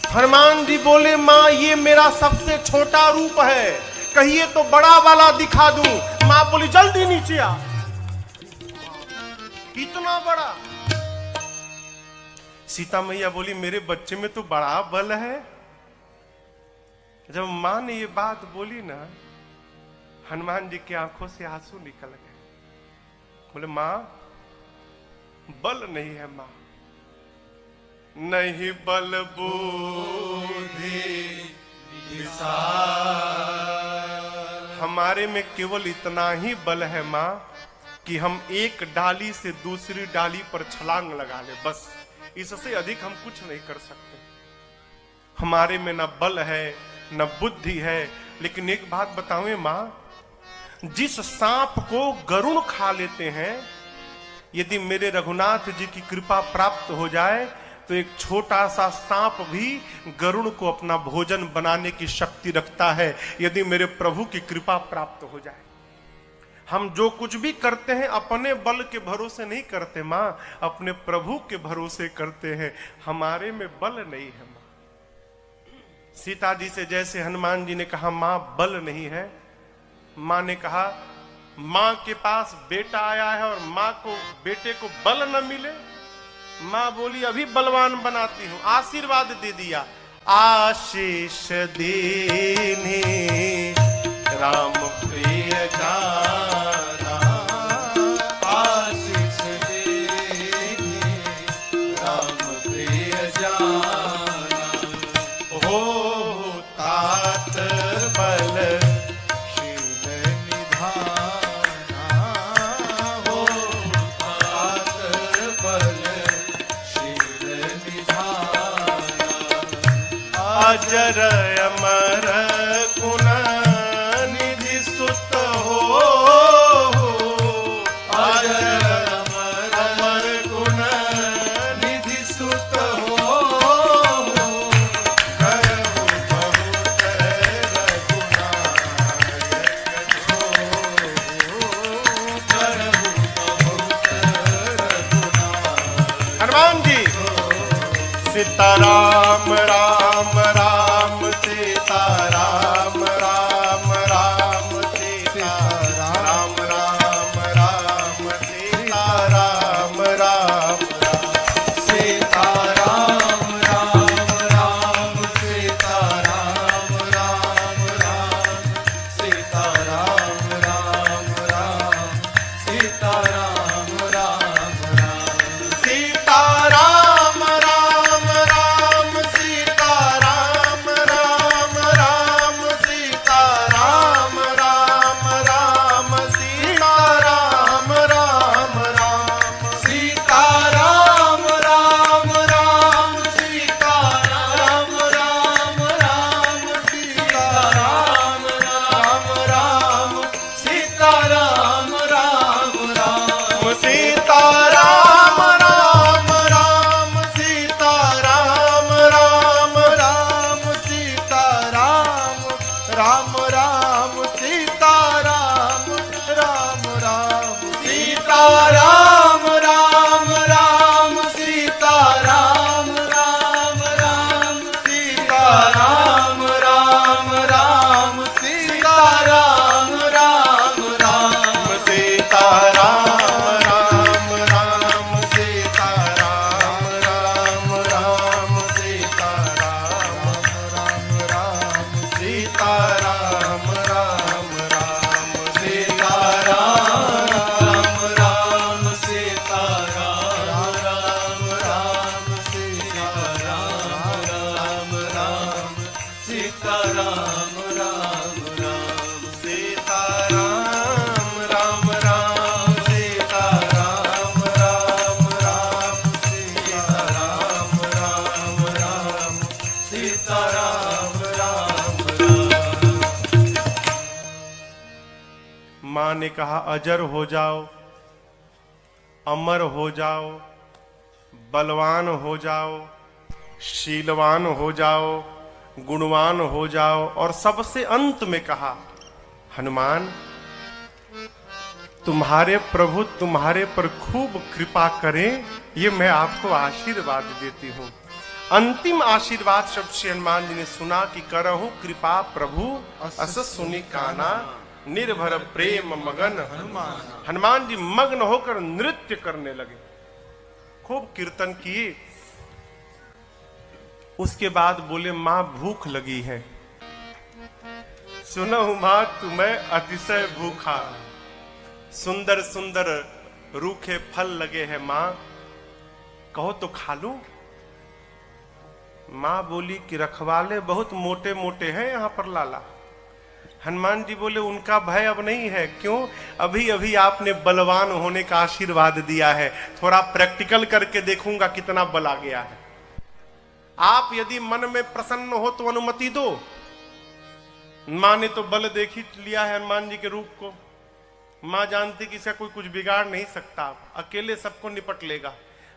S1: हनुमान जी बोले मां ये मेरा सबसे छोटा रूप है, कहिए तो बड़ा वाला दिखा दूं। मां बोली जल्दी नीचे आ। इतना बड़ा। सीता मैया बोली मेरे बच्चे में तो बड़ा बल है। जब मां ने ये बात बोली ना, हनुमान जी की आंखों से आंसू निकल गए। बोले मां बल नहीं है, मां नहीं बल बुद्धि हमारे में केवल इतना ही बल है मां कि हम एक डाली से दूसरी डाली पर छलांग लगा ले, बस इससे अधिक हम कुछ नहीं कर सकते। हमारे में न बल है न बुद्धि है। लेकिन एक बात बताऊं मां, जिस सांप को गरुड़ खा लेते हैं, यदि मेरे रघुनाथ जी की कृपा प्राप्त हो जाए तो एक छोटा सा सांप भी गरुड़ को अपना भोजन बनाने की शक्ति रखता है, यदि मेरे प्रभु की कृपा प्राप्त हो जाए। हम जो कुछ भी करते हैं अपने बल के भरोसे नहीं करते मां, अपने प्रभु के भरोसे करते हैं। हमारे में बल नहीं है मां। सीता जी से जैसे हनुमान जी ने कहा मां बल नहीं है, मां ने कहा मां के पास बेटा आया है और मां को बेटे को बल न मिले। मां बोली अभी बलवान बनाती हूं, आशीर्वाद दे दिया। आशीष देने राम प्रिय जाना, आशीष देने राम प्रिय जाना, हो तात बल शील निधाना, हो तात बल शील निधाना, अजर अमर गुण निधि सुत हो, अजर अमर गुण निधि सुत हो, करहु बहुत रघुनायक जो, करहु बहुत रघुनायक। हनुमान जी सीताराम राम राम सीताराम राम राम सीताराम राम राम सीताराम राम सीताराम राम राम सीताराम राम राम सीताराम राम राम सीताराम राम राम सीताराम राम राम सीताराम राम राम सीताराम राम राम सीताराम राम राम सीताराम राम राम सीताराम राम राम सीताराम राम राम सीताराम राम राम सीताराम राम राम सीताराम राम राम सीताराम राम राम सीताराम राम राम सीताराम राम राम सीताराम राम राम मां ने कहा अजर हो जाओ, अमर हो जाओ, बलवान हो जाओ, शीलवान हो जाओ, गुणवान हो जाओ, और सबसे अंत में कहा हनुमान तुम्हारे प्रभु तुम्हारे पर खूब कृपा करें, ये मैं आपको आशीर्वाद देती हूं। अंतिम आशीर्वाद शब्द से हनुमान जी ने सुना कि करहूं कृपा प्रभु अस सुनि काना, निर्भर प्रेम मगन हनुमान। हनुमान जी मग्न होकर नृत्य करने लगे, खूब कीर्तन किए। उसके बाद बोले मां भूख लगी है। सुनहु मां तुम्हें अतिशय भूखा, सुंदर सुंदर रूखे फल लगे हैं मां, कहो तो खा लूं। मां बोली कि रखवाले बहुत मोटे मोटे हैं यहां पर लाला। हनुमान जी बोले उनका भय अब नहीं है। क्यों? अभी अभी आपने बलवान होने का आशीर्वाद दिया है, थोड़ा प्रैक्टिकल करके देखूंगा कितना बल आ गया है। आप यदि मन में प्रसन्न हो तो अनुमति दो। मां ने तो बल देख ही लिया है हनुमान जी के रूप को। मां जानती कि इसका कोई कुछ बिगाड़ नहीं सकता, अकेले सबको निपट लेगा।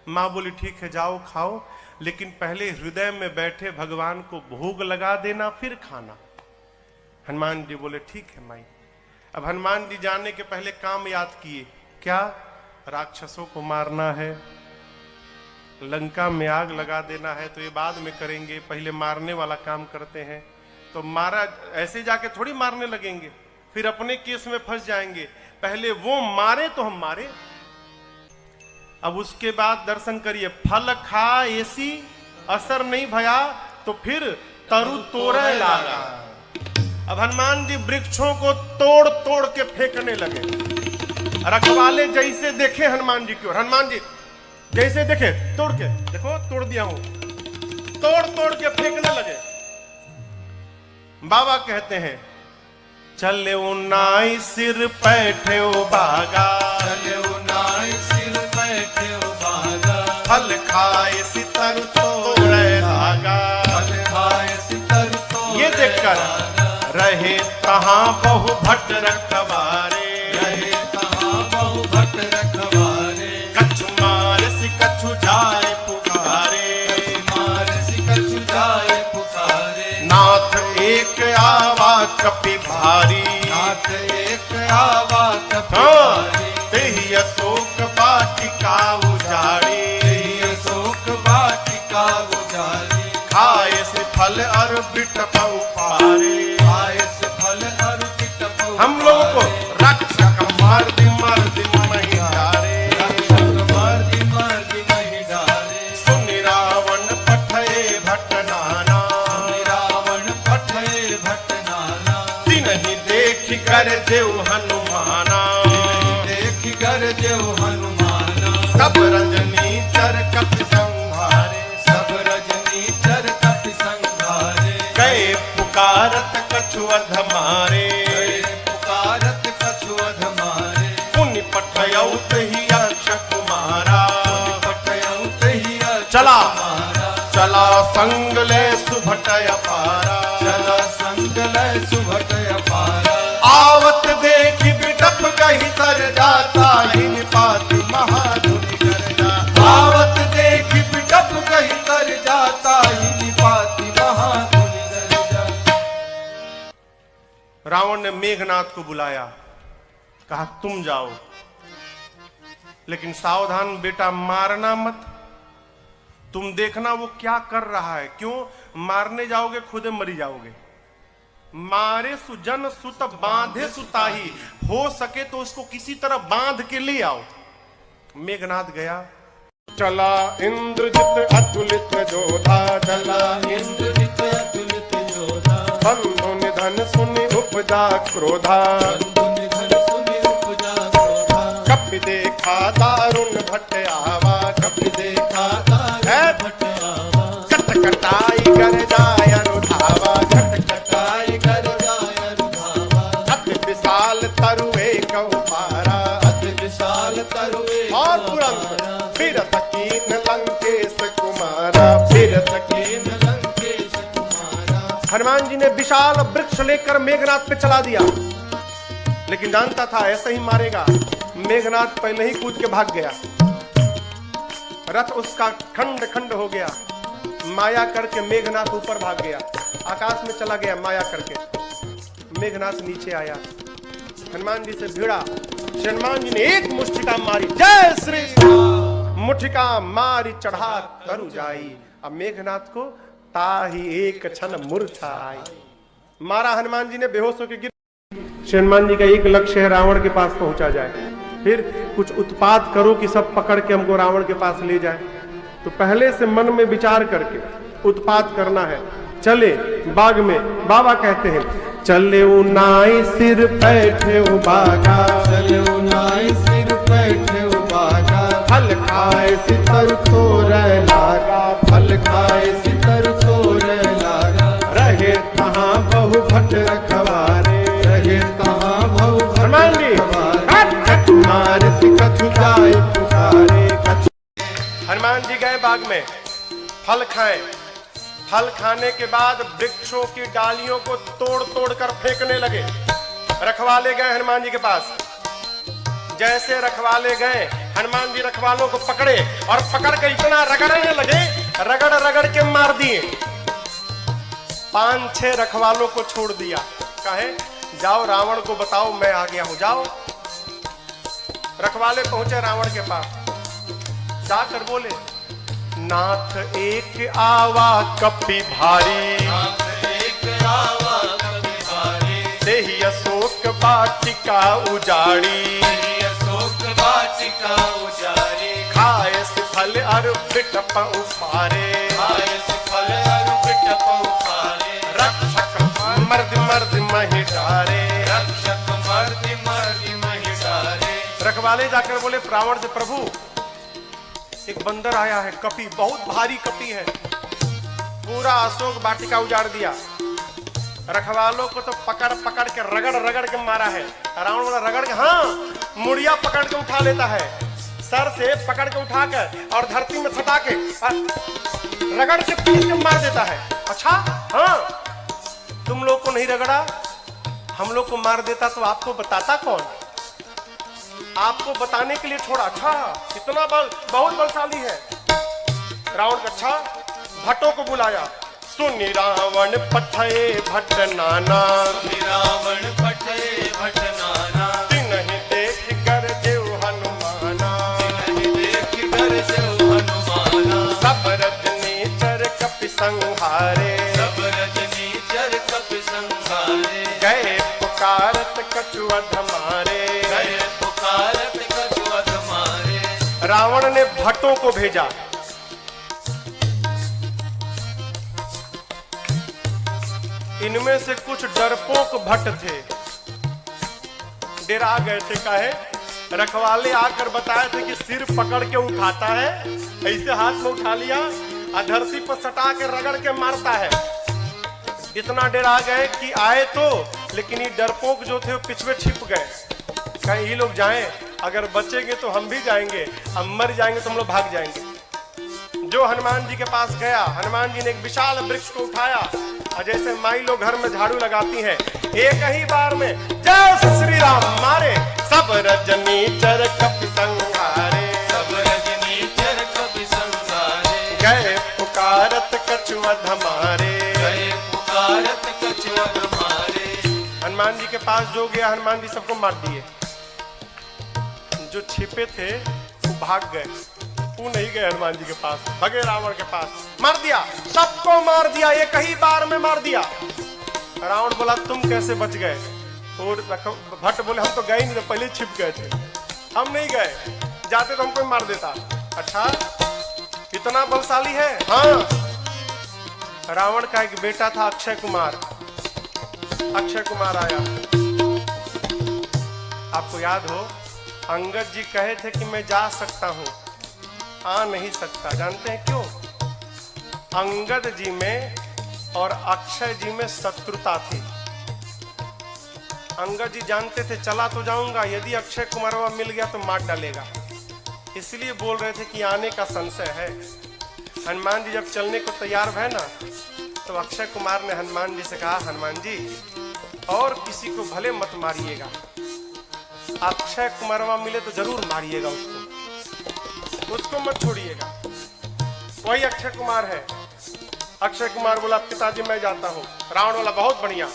S1: मां बोली ठीक है जाओ खाओ, लेकिन पहले हृदय में बैठे भगवान को भोग लगा देना फिर खाना। हनुमान जी बोले ठीक है माई। अब हनुमान जी जाने के पहले काम याद किए। क्या? राक्षसों को मारना है, लंका में आग लगा देना है, तो ये बाद में करेंगे, पहले मारने वाला काम करते हैं। तो मारा ऐसे जाके थोड़ी मारने लगेंगे, फिर अपने केस में फंस जाएंगे। पहले वो मारे तो हम मारे। अब उसके बाद दर्शन करिए, फल खा ऐसी असर नहीं भया तो फिर तरु तोड़े लागा। अब हनुमान जी वृक्षों को तोड़ तोड़ के फेंकने लगे। रखवाले जैसे देखे हनुमान जी की ओर, हनुमान जी जैसे देखे तोड़ के, देखो तोड़ दिया हूं, तोड़ तोड़ के फेंकने लगे। बाबा कहते हैं चले उनाई सिर पैठे बागा,
S2: चले उनाई सिर पैठे बागा,
S1: फल खाए सितर तोड़े लागा,
S2: फल खाए सितर तोड़े।
S1: ये देखकर रहे तहां बहु भट्ट रखवारे,
S2: रहे तहां बहु भट्ट रखवारे।
S1: कछु मार सि कछु जाए पुकारे,
S2: मार सि कछु जाए पुकारे।
S1: नाथ एक आवा कपि भारी,
S2: नाथ एक आवा कपि भारी।
S1: तेहि अशोक वाटिका उजाड़ी,
S2: तेहि अशोक वाटिका उजाड़ी।
S1: खाए से फल और बिटप उपारे,
S2: खाए से फल और बिटप उपारे।
S1: हम लोगों को रक्षक मर्द मर्द नहीं डारे,
S2: रक्षक मर्द नहीं डारे।
S1: सुनि रावण पठये भट्ट नाना,
S2: सुनि रावण पठये भट्ट नाना।
S1: तिन्हि देख कर देव हनुमाना,
S2: देख कर देव हनुमाना।
S1: सब रजनी चर कपि संहारे,
S2: सब रजनी चर कपि संहारे।
S1: गए पुकारत कछु अधमारे,
S2: पुकारत कछु अधमारे।
S1: पुनि पठयौ तहि यक्ष कुमारा,
S2: पठयौ तहि यक्ष
S1: चला
S2: कुमारा।
S1: चला संग ले सुभटय पारा,
S2: चला संग लय सुभटय पारा।
S1: आवत देख बिटप कही तर जाता, हिन पाति महाधुनि कर जा।
S2: आवत देख बिटप कही तर जाता, हिनि पाति महाधुनि कर जा।
S1: रावण ने मेघनाथ को बुलाया, कहा तुम जाओ, लेकिन सावधान बेटा मारना मत। तुम देखना वो क्या कर रहा है। क्यों? मारने जाओगे खुद मरी जाओगे। मारे सुजन सुत बांधे सुताही, हो सके तो उसको किसी तरह बांध के ले आओ। मेघनाथ गया, चला इंद्रजित अतुलित जोधा, चला
S2: इंद्रजित अतुलित योधा।
S1: बंधु निधन सुनि उपजा क्रोधा,
S2: बंधु निधन सुनि उपजा क्रोधा।
S1: कपि देखा दारुण भट्ट आवा, कपि
S2: देखा दारुण भट्ट आवा।
S1: कटकटाई कर जाय अनुधावा,
S2: कटकटाई कर जाय अनुधावा।
S1: अति विशाल तरु एक पारा,
S2: अति विशाल तरु एक
S1: और तुरंत फिरत कीन लंकेश कुमारा, फिरत
S2: कीन लंकेश कुमारा।
S1: हनुमान जी ने विशाल वृक्ष लेकर मेघनाथ पे चला दिया। लेकिन जानता था ऐसे ही मारेगा। मेघनाथ पहले ही कूद के भाग गया, रथ उसका खंड खंड हो गया। माया करके मेघनाथ ऊपर भाग गया, आकाश में चला गया माया करके। मेघनाथ नीचे आया, हनुमान जी से भिड़ा। हनुमान जी ने एक मुष्टिका मारी, जय श्री राम। मुठिका मारी चढ़ा तरु जाई। अब मेघनाथ को ताही एक क्षण मूर्छा आई। मारा हनुमान जी ने, बेहोश होकर गिर। हनुमान जी का एक लक्ष्य है, रावण के पास पहुंचा जाए। फिर कुछ उत्पात करो कि सब पकड़ के हमको रावण के पास ले जाए। तो पहले से मन में विचार करके उत्पात करना है। चले बाग में, बाबा कहते हैं चले नाई सिर बैठे बागा,
S2: चले नाई सिर बैठे बागा।
S1: फल खाए
S2: सितर तोड़ लागा, फल खाए सितर तोड़ लागा।
S1: रहे
S2: कहाँ बहु भट रखवारे, रहे कहाँ बहु
S1: हनुमान जी
S2: जाए पुकारे।
S1: हनुमान जी गए बाग में, फल खाए। फल खाने के बाद वृक्षों की डालियों को तोड़ तोड़ कर फेंकने लगे। रखवाले गए हनुमान जी के पास। जैसे रखवाले गए, हनुमान जी रखवालों को पकड़े और पकड़ के इतना रगड़ने लगे, रगड़ रगड़ के मार दिए। 5-6 रखवालों को छोड़ दिया, कहे जाओ रावण को बताओ मैं आ गया हूं, जाओ। रखवाले पहुंचे रावण के पास, जाकर बोले नाथ एक आवा कपि भारी,
S2: नाथ एक आवा कपि भारी।
S1: देहि अशोक वाटिका उजाड़ी,
S2: अशोक वाटिका उजाड़ी।
S1: खाए से फल अरु बिटप उपारे,
S2: खाए से फल अरु बिटप उपारे।
S1: रक्षक मर्द मर्द महि डारे,
S2: रक्षक मर्द मर्द महि डारे।
S1: रखवाले जाकर बोले रावण से, प्रभु एक बंदर आया है, कपि, बहुत भारी कपि है, पूरा अशोक वाटिका उजाड़ दिया। रखवालों को तो पकड़ पकड़ के रगड़ रगड़ के मारा है। रावण बोला रगड़ के, हाँ, मुड़िया पकड़ के उठा लेता है, सर से पकड़ के उठाकर और धरती में सटा के रगड़ के पीस के मार देता है। अच्छा, हाँ, तुम लोग को नहीं रगड़ा, हम लोग को मार देता तो आपको बताता कौन? आपको बताने के लिए छोड़ा। अच्छा, इतना बल, बहुत बलशाली है रावण का। अच्छा, भट्टों को बुलाया। सुनि रावण पठे भट्ट नाना,
S2: रावण पठे भट्ट नाना।
S1: तिन्हि देख कर देव हनुमाना,
S2: तिन्हि देख कर देव हनुमाना।
S1: सब रजनीचर कपि संहारे,
S2: सब रजनीचर कपि संहारे।
S1: गए पुकारत कछुअध मारे,
S2: गए पुकारत कछुअध मारे।
S1: रावण ने भट्टों को भेजा। इनमें से कुछ डरपोक भट्ट थे, डरा गए थे। काहे? रखवाले आकर बताए थे कि सिर पकड़ के उठाता है, ऐसे हाथ में उठा लिया और धरती पर सटा के रगड़ के मारता है। इतना डरा गए कि आए तो, लेकिन ये डरपोक जो थे वो पिछवे छिप गए। कहीं ये लोग जाएं, अगर बचेंगे तो हम भी जाएंगे, अब मर जाएंगे तो हम लोग भाग जाएंगे। जो हनुमान जी के पास गया, हनुमान जी ने एक विशाल वृक्ष को उठाया और जैसे माई लोग घर में झाड़ू लगाती हैं, एक ही बार में जय श्री राम मारे। सब रजनीचर कपि संहारे,
S2: सब रजनीचर कपि संहारे।
S1: गए पुकारत कछुअध मारे,
S2: गए पुकारत कछुअध मारे।
S1: हनुमान जी के पास जो गया, हनुमान जी सबको मार दिए। जो छिपे थे वो भाग गए, वो नहीं गए हनुमान जी के पास, भगे रावण के पास, मार दिया, सबको मार दिया, एक ही बार में मार दिया। रावण बोला तुम कैसे बच गए? और भट्ट बोले हम तो गए नहीं, तो पहले छिप गए थे, हम नहीं गए, जाते तो हमको मार देता। अच्छा, इतना बलशाली है? हाँ। रावण का एक बेटा था अक्षय कुमार। अक्षय कुमार आया, आपको याद हो अंगद जी कहे थे कि मैं जा सकता हूं, आ नहीं सकता। जानते हैं क्यों? अंगद जी में और अक्षय जी में शत्रुता थी। अंगद जी जानते थे चला तो जाऊंगा, यदि अक्षय कुमार मिल गया तो मार डालेगा, इसलिए बोल रहे थे कि आने का संशय है। हनुमान जी जब चलने को तैयार भय ना, तो अक्षय कुमार ने हनुमान जी से कहा, हनुमान जी और किसी को भले मत मारिएगा, अक्षय कुमारवा मिले तो जरूर मारिएगा उसको मत छोड़िएगा। वही अक्षय कुमार है। अक्षय कुमार बोला पिताजी मैं जाता हूँ। रावण बोला बहुत बढ़िया।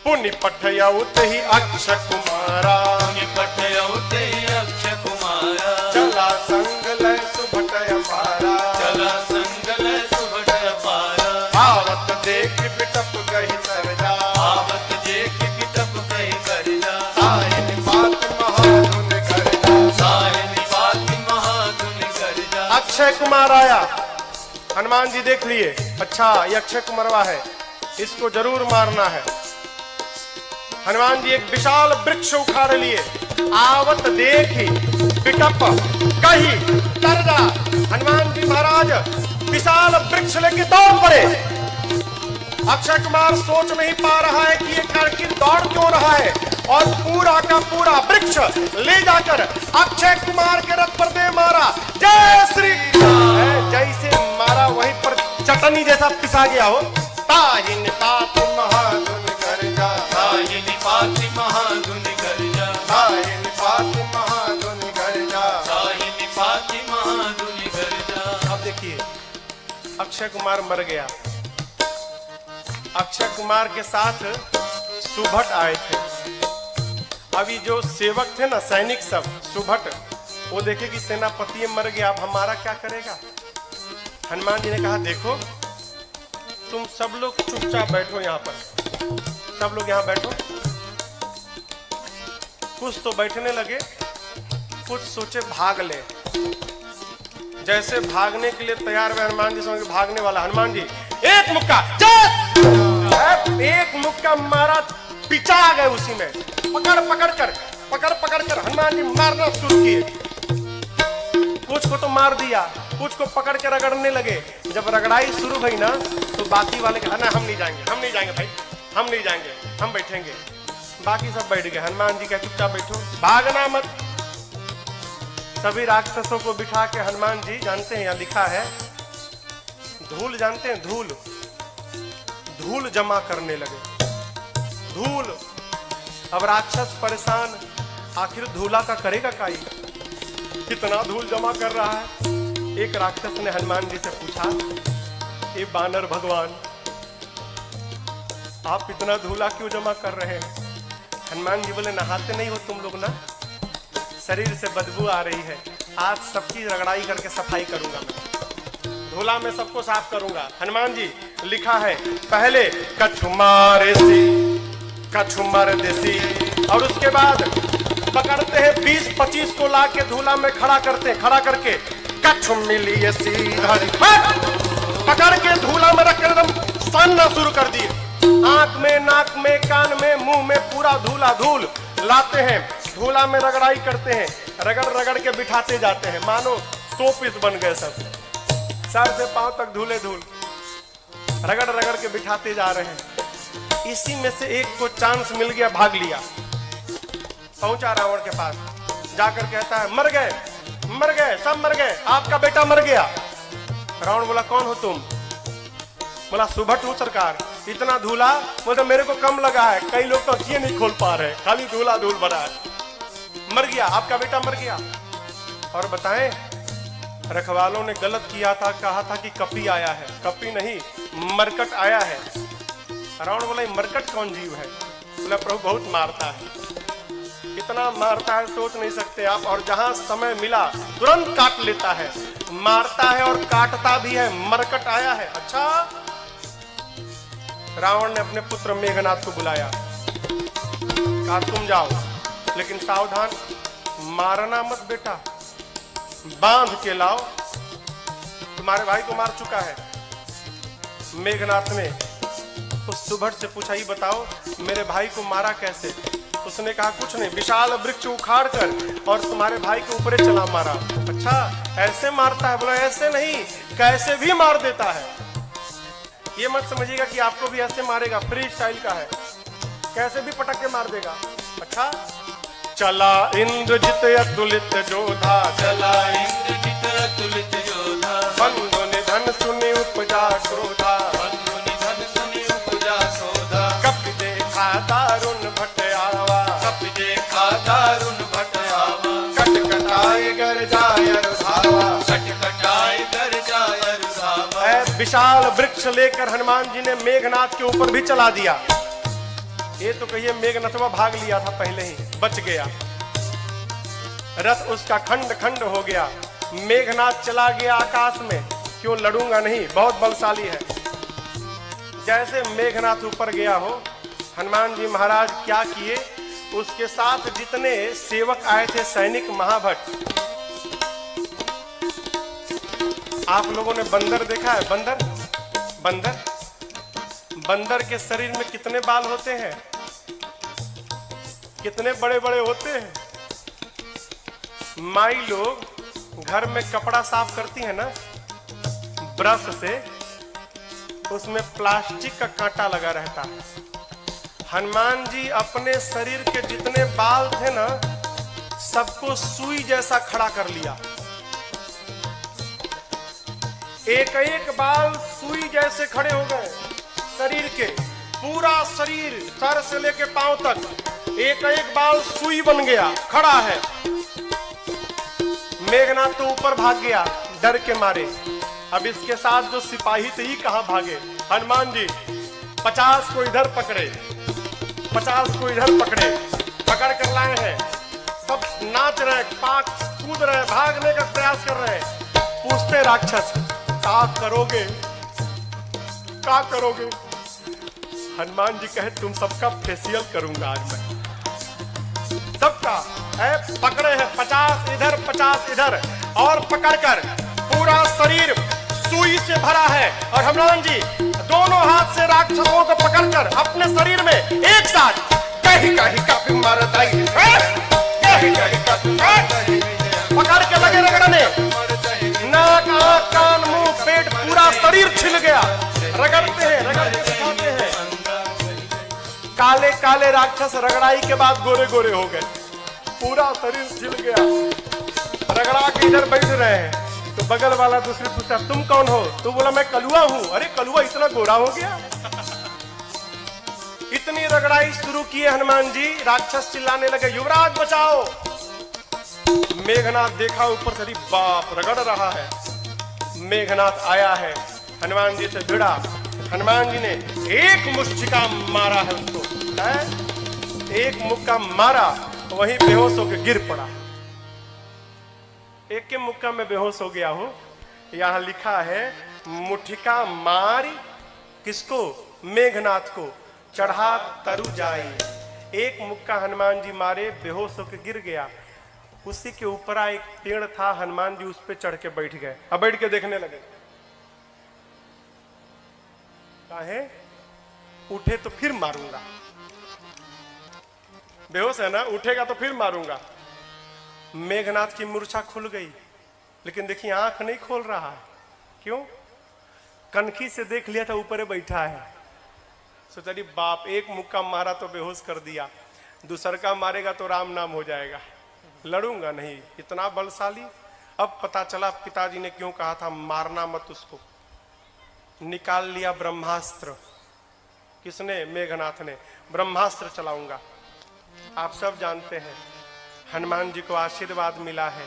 S1: पुण्य पठयाउत ही अक्षय कुमारा,
S3: पुण्य पठयाउत ही अक्षय कुमारा,
S1: चला संग लय सुभट अपारा,
S3: चला संग लय सुभट अपारा,
S1: आवत देख बिटप गही सरजा,
S3: आवत देख बिटप गही सरजा,
S1: साहिन बात महाधुन करजा,
S3: साहिन बात महाधुन करजा।
S1: अक्षय कुमार आया। हनुमान जी देख लिए, अच्छा ये अक्षय कुमारवा है, इसको जरूर मारना है। हनुमान जी एक विशाल वृक्ष उखाड़ लिए। आवत देखी बिटप कही तरजा। हनुमान जी महाराज विशाल वृक्ष लेके दौड़ पड़े। अक्षय कुमार सोच नहीं पा रहा है कि ये करके दौड़ क्यों रहा है, और पूरा का पूरा वृक्ष ले जाकर अक्षय कुमार के रथ पर दे मारा। जय श्री कृष्ण। जैसे मारा वहीं पर चटनी जैसा पिसा गया हो। ताहिन तात महाधुन करजा,
S3: ताहिन पाति महाधुन करजा,
S1: ताहिन तात महाधुन करजा,
S3: ताहिन पाति महाधुन करजा।
S1: अब देखिए अक्षय कुमार मर गया। अक्षय कुमार के साथ सुभट आए थे। अभी जो सेवक थे ना, सैनिक सब, सुभट, वो देखे कि सेनापति मर गया, अब हमारा क्या करेगा। हनुमान जी ने कहा देखो तुम सब लोग चुपचाप बैठो यहाँ पर, सब लोग यहाँ बैठो। कुछ तो बैठने लगे, कुछ सोचे भाग ले। जैसे भागने के लिए तैयार हुए हनुमान जी, समझ भागने वाला हनुमान जी एक मुक्का, एक मुक्का मारा, पिचा गए उसी में। पकड़ कर हनुमान जी मारना शुरू किए। कुछ को तो मार दिया, कुछ को पकड़ के रगड़ने लगे। जब रगड़ाई शुरू हुई ना, तो बाकी वाले कहा ना हम नहीं जाएंगे भाई, हम नहीं जाएंगे, हम बैठेंगे। बाकी सब बैठ गए। हनुमान जी कहे चुपचाप बैठो, भागना मत। सभी राक्षसों को बिठा के हनुमान जी, जानते हैं यहाँ लिखा है धूल, जानते हैं धूल, धूल जमा करने लगे। धूल। अब राक्षस परेशान, आखिर धूला का करेगा काई, कितना धूल जमा कर रहा है। एक राक्षस ने हनुमान जी से पूछा, ए बानर भगवान, आप इतना धूला क्यों जमा कर रहे हैं। हनुमान जी बोले नहाते नहीं हो तुम लोग ना, शरीर से बदबू आ रही है, आज सबकी रगड़ाई करके सफाई करूंगा मैं, धूला में सबको साफ करूंगा। हनुमान जी लिखा है पहले कछुमार देसी, और उसके बाद पकड़ते हैं 20-25 को लाके धूला में खड़ा करते हैं, खड़ा करके कछु मिली सीधा पकड़ के धूला में रख एकदम सानना शुरू कर दिए। आंख में, नाक में, कान में, मुंह में पूरा धूला धूल लाते हैं, धूला में रगड़ाई करते हैं, रगड़ रगड़ के बिठाते जाते हैं, मानो 100 पीस बन गए सब, सर से पांव तक धूले धूल, रगड़ रगड़ के बिठाते जा रहे हैं। इसी में से एक को चांस मिल गया, भाग लिया, पहुंचा रावण के पास, जाकर कहता है मर गए, सब मर गए, आपका बेटा मर गया। रावण बोला कौन हो तुम। बोला सुभट हूं सरकार। इतना धूला, बोले मेरे को कम लगा है, कई लोग तो अखियां नहीं खोल पा रहे, खाली धूला धूल भरा है। मर गया, आपका बेटा मर गया। और बताएं, रखवालों ने गलत किया था, कहा था कि कपी आया है, कपी नहीं मरकट आया है। रावण बोला मरकट कौन जीव है। बोला प्रभु बहुत मारता है, इतना मारता है सोच नहीं सकते आप, और जहां समय मिला तुरंत काट लेता है, मारता है और काटता भी है, मरकट आया है। अच्छा। रावण ने अपने पुत्र मेघनाथ को बुलाया, कहा तुम जाओ, लेकिन सावधान, मारना मत बेटा, बांध के लाओ, तुम्हारे भाई को मार चुका है। मेघनाथ ने उस सुभट से पूछा, ये बताओ मेरे भाई को मारा कैसे। उसने कहा कुछ नहीं, विशाल वृक्ष उखाड़ कर और तुम्हारे भाई के ऊपर चला मारा। अच्छा ऐसे मारता है। बोला ऐसे नहीं, कैसे भी मार देता है। ये मत समझिएगा कि आपको भी ऐसे मारेगा, फ्री स्टाइल का है, कैसे भी पटक के मार देगा। अच्छा। चला इंद्रजित अतुलित जोधा,
S3: चला इंद्रजित अतुलित जोधा,
S1: बंधु निधन सुनि उपजा क्रोधा,
S3: बंधु निधन सुनि उपजा क्रोधा,
S1: कपि देखा दारुण भट आवा,
S3: कपि देखा दारुण
S1: विशाल वृक्ष लेकर हनुमान जी ने मेघनाथ के ऊपर भी चला दिया। ये तो कहिए मेघनाथवा भाग लिया था पहले ही, बच गया। रथ उसका खंड खंड हो गया। मेघनाथ चला गया आकाश में। क्यों लड़ूंगा नहीं, बहुत बलशाली है। जैसे मेघनाथ ऊपर गया हो, हनुमान जी महाराज क्या किए, उसके साथ जितने सेवक आए थे सैनिक महाभट। आप लोगों ने बंदर देखा है? बंदर बंदर बंदर के शरीर में कितने बाल होते हैं, कितने बड़े बड़े होते हैं। माई लोग घर में कपड़ा साफ करती है ना ब्रश से, उसमें प्लास्टिक का कांटा लगा रहता है। हनुमान जी अपने शरीर के जितने बाल थे ना, सबको सुई जैसा खड़ा कर लिया। एक एक बाल सुई जैसे खड़े हो गए शरीर के। पूरा शरीर सर से लेके पांव तक एक एक बाल सुई बन गया, खड़ा है। मेघनाथ तो ऊपर भाग गया डर के मारे। अब इसके साथ जो सिपाही थे ही कहां भागे। हनुमान जी 50 को इधर पकड़े, 50 को इधर पकड़े, पकड़ कर लाए हैं। सब नाच रहे हैं, पाक कूद रहे हैं, भागने का प्रयास कर रहे हैं। पूछते राक्षस क्या करोगे, क्या करोगे? हनुमान जी कहे तुम सबका फेशियल करूंगा आज मैं, सबका। पकड़े हैं 50 इधर 50 इधर, और पकड़कर पूरा शरीर सुई से भरा है। और हनुमान जी दोनों हाथ से राक्षसों को पकड़कर अपने शरीर में एक साथ कहीं कहीं काफी मार दाई, पकड़ के लगे रगड़ने। नाक आंख कान मुंह पेट पूरा शरीर छिल गया। रगड़ते हैं, रगड़ते दिखाते हैं। काले काले राक्षस रगड़ाई के बाद गोरे गोरे हो गए, पूरा शरीर छिल गया। रगड़ा के इधर बैठ रहे हैं तो बगल वाला दूसरे पूछा तुम कौन हो? तो बोला मैं कलुआ हूं। अरे कलुआ इतना गोरा हो गया? इतनी रगड़ाई शुरू किए हनुमान जी। राक्षस चिल्लाने लगे युवराज बचाओ। मेघनाथ देखा ऊपर से, बाप रगड़ रहा है। मेघनाथ आया है, हनुमान जी से भिड़ा। हनुमान जी ने एक मुष्टिका मारा है उसको, एक मुक्का मारा, वहीं बेहोश होकर गिर पड़ा। एक के मुक्का में बेहोश हो गया हो। यहां लिखा है मुठिका मारी किसको? मेघनाथ को, चढ़ा तरु जाई। एक मुक्का हनुमान जी मारे, बेहोश होकर गिर गया। उसी के ऊपर एक पेड़ था, हनुमान जी उस पे चढ़ के बैठ गए। अब बैठ के देखने लगे। काहे? उठे तो फिर मारूंगा। बेहोश है ना, उठेगा तो फिर मारूंगा। मेघनाथ की मूर्छा खुल गई, लेकिन देखिए आंख नहीं खोल रहा। क्यों? कनखी से देख लिया था ऊपर बैठा है। सोचा री बाप, एक मुक्का मारा तो बेहोश कर दिया, दूसर का मारेगा तो राम नाम हो जाएगा, लड़ूंगा नहीं। इतना बलशाली। अब पता चला पिताजी ने क्यों कहा था मारना मत उसको। निकाल लिया ब्रह्मास्त्र। किसने? मेघनाथ ने। ब्रह्मास्त्र चलाऊंगा। आप सब जानते हैं हनुमान जी को आशीर्वाद मिला है,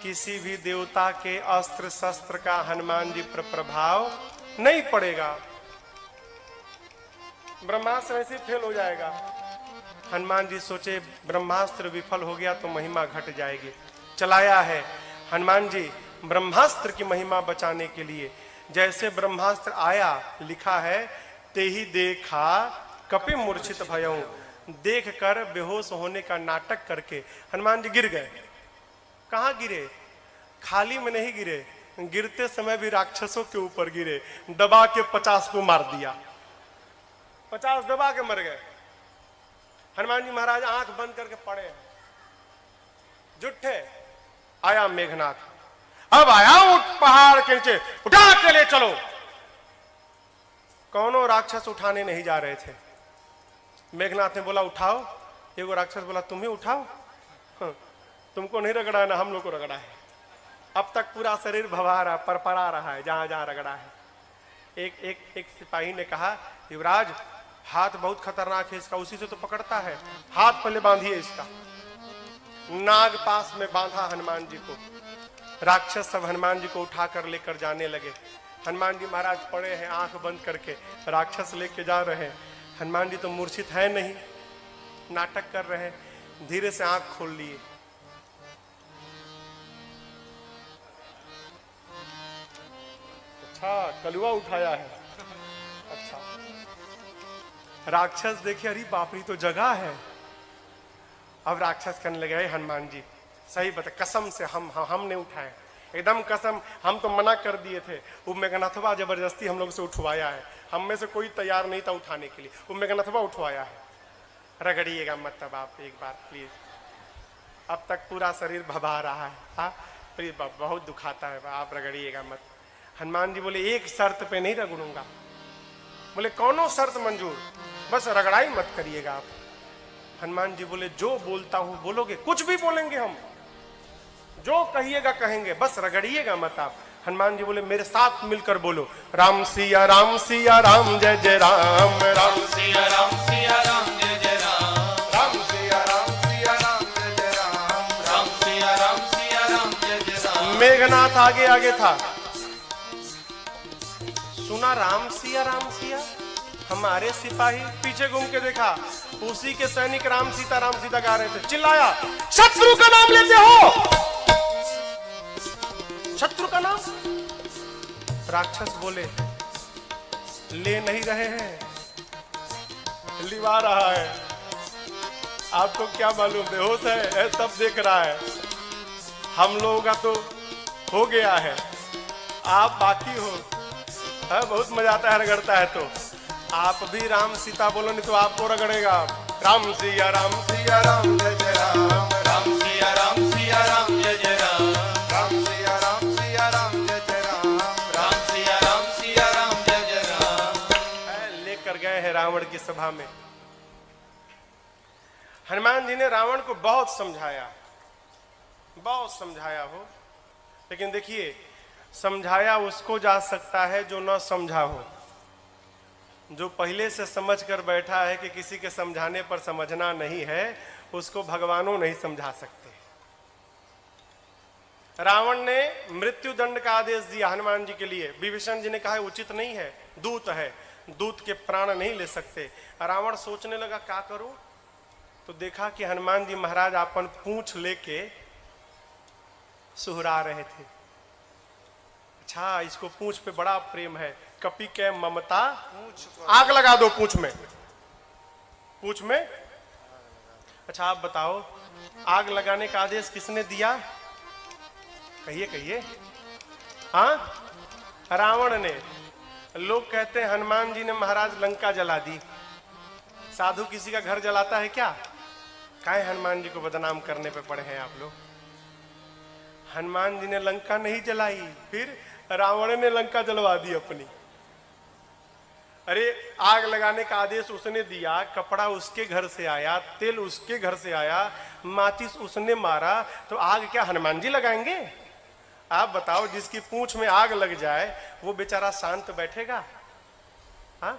S1: किसी भी देवता के अस्त्र शस्त्र का हनुमान जी पर प्रभाव नहीं पड़ेगा। ब्रह्मास्त्र ऐसे फेल हो जाएगा। हनुमान जी सोचे ब्रह्मास्त्र विफल हो गया तो महिमा घट जाएगी। चलाया है हनुमान जी ब्रह्मास्त्र की महिमा बचाने के लिए। जैसे ब्रह्मास्त्र आया, लिखा है ते ही देखा कपि मूर्छित भयऊ। देख कर बेहोश होने का नाटक करके हनुमान जी गिर गए। कहां गिरे? खाली में नहीं गिरे, गिरते समय भी राक्षसों के ऊपर गिरे। दबा के 50 को मार दिया, 50 दबा के मर गए। हनुमान जी महाराज आंख बंद करके पड़े हैं, जुट्ठे। आया मेघनाथ, अब आया उठ पहाड़ के नीचे, उठा के ले चलो। कौनों राक्षस उठाने नहीं जा रहे थे। मेघनाथ ने बोला उठाओ। एगो राक्षस बोला तुम ही उठाओ, तुमको नहीं रगड़ा है ना, हम लोग को रगड़ा है। अब तक पूरा शरीर भवा रहा, परपरा रहा है जहां जहां रगड़ा है। एक सिपाही ने कहा युवराज हाथ बहुत खतरनाक है इसका, उसी से तो पकड़ता है, हाथ पहले बांधिए इसका। नाग पास में बांधा हनुमान जी को। राक्षस सब हनुमान जी को उठाकर लेकर जाने लगे। हनुमान जी महाराज पड़े हैं आंख बंद करके, राक्षस लेके जा रहे हैं। हनुमान जी तो मूर्छित है नहीं, नाटक कर रहे हैं। धीरे से आंख खोल लिए, अच्छा कलुआ उठाया है। अच्छा राक्षस देखे, अरे बाप रे तो जगह है। अब राक्षस कहने लगे, हे हनुमान जी सही बता, कसम से हमने उठाए, एकदम कसम, हम तो मना कर दिए थे। वो मेघनाथवा जबरदस्ती हम लोग से उठवाया है, हम में से कोई तैयार नहीं था उठाने के लिए, वो मेघनाथवा उठवाया है। रगड़िएगा मत तब आप एक बार प्लीज, अब तक पूरा शरीर भभा रहा है, हाँ प्लीज बहुत दुखाता है, आप रगड़िएगा मत। हनुमान जी बोले, एक शर्त पे नहीं रगड़ूंगा। बोले कौनो शर्त मंजूर, बस रगड़ाई मत करिएगा आप। हनुमान जी बोले, जो बोलता हूं बोलोगे? कुछ भी बोलेंगे हम, जो कहिएगा कहेंगे, बस रगड़िएगा मत आप। हनुमान जी बोले, मेरे साथ मिलकर बोलो, राम सिया राम जय जय राम, राम सिया राम जय जय राम, राम सिया राम जय जय राम, राम सिया राम जय जय राम। मेघनाथ आगे आगे था, सुना राम सिया, हमारे सिपाही पीछे घूम के देखा, उसी के सैनिक राम सीता गा रहे थे। चिल्लाया, शत्रु का नाम लेते हो? शत्रु का नाम? राक्षस बोले, ले नहीं रहे हैं, लिवा रहा है। आपको क्या मालूम, बेहोश है, सब देख रहा है। हम लोगों का तो हो गया है, आप बाकी हो। बहुत मजा आता है रगड़ता है तो। आप भी राम सीता बोलो, नहीं तो आपको रगड़ेगा। राम सिया राम जय जय राम, राम सिया राम जय जय राम, राम सिया राम जय जय राम, राम सिया राम जय जय राम। लेकर गए हैं रावण की सभा में। हनुमान जी ने रावण को बहुत समझाया हो, लेकिन देखिए समझाया उसको जा सकता है जो न समझा हो। जो पहले से समझ कर बैठा है कि किसी के समझाने पर समझना नहीं है, उसको भगवानों नहीं समझा सकते। रावण ने मृत्यु दंड का आदेश दिया हनुमान जी के लिए। विभीषण जी ने कहा उचित नहीं है, दूत है, दूत के प्राण नहीं ले सकते। रावण सोचने लगा क्या करूं, तो देखा कि हनुमान जी महाराज अपन पूंछ लेके सुहरा रहे थे। अच्छा, इसको पूंछ पे बड़ा प्रेम है, कपि के ममता, आग लगा दो पूंछ में। अच्छा आप बताओ, आग लगाने का आदेश किसने दिया? कहिए। हाँ, रावण ने। लोग कहते हैं हनुमान जी ने महाराज लंका जला दी। साधु किसी का घर जलाता है क्या? काहे हनुमान जी को बदनाम करने पे पड़े हैं आप लोग। हनुमान जी ने लंका नहीं जलाई, फिर रावण ने लंका जलवा दी अपनी। अरे आग लगाने का आदेश उसने दिया, कपड़ा उसके घर से आया, तेल उसके घर से आया, माचिस उसने मारा, तो आग क्या हनुमान जी लगाएंगे? आप बताओ, जिसकी पूंछ में आग लग जाए वो बेचारा शांत बैठेगा? हाँ,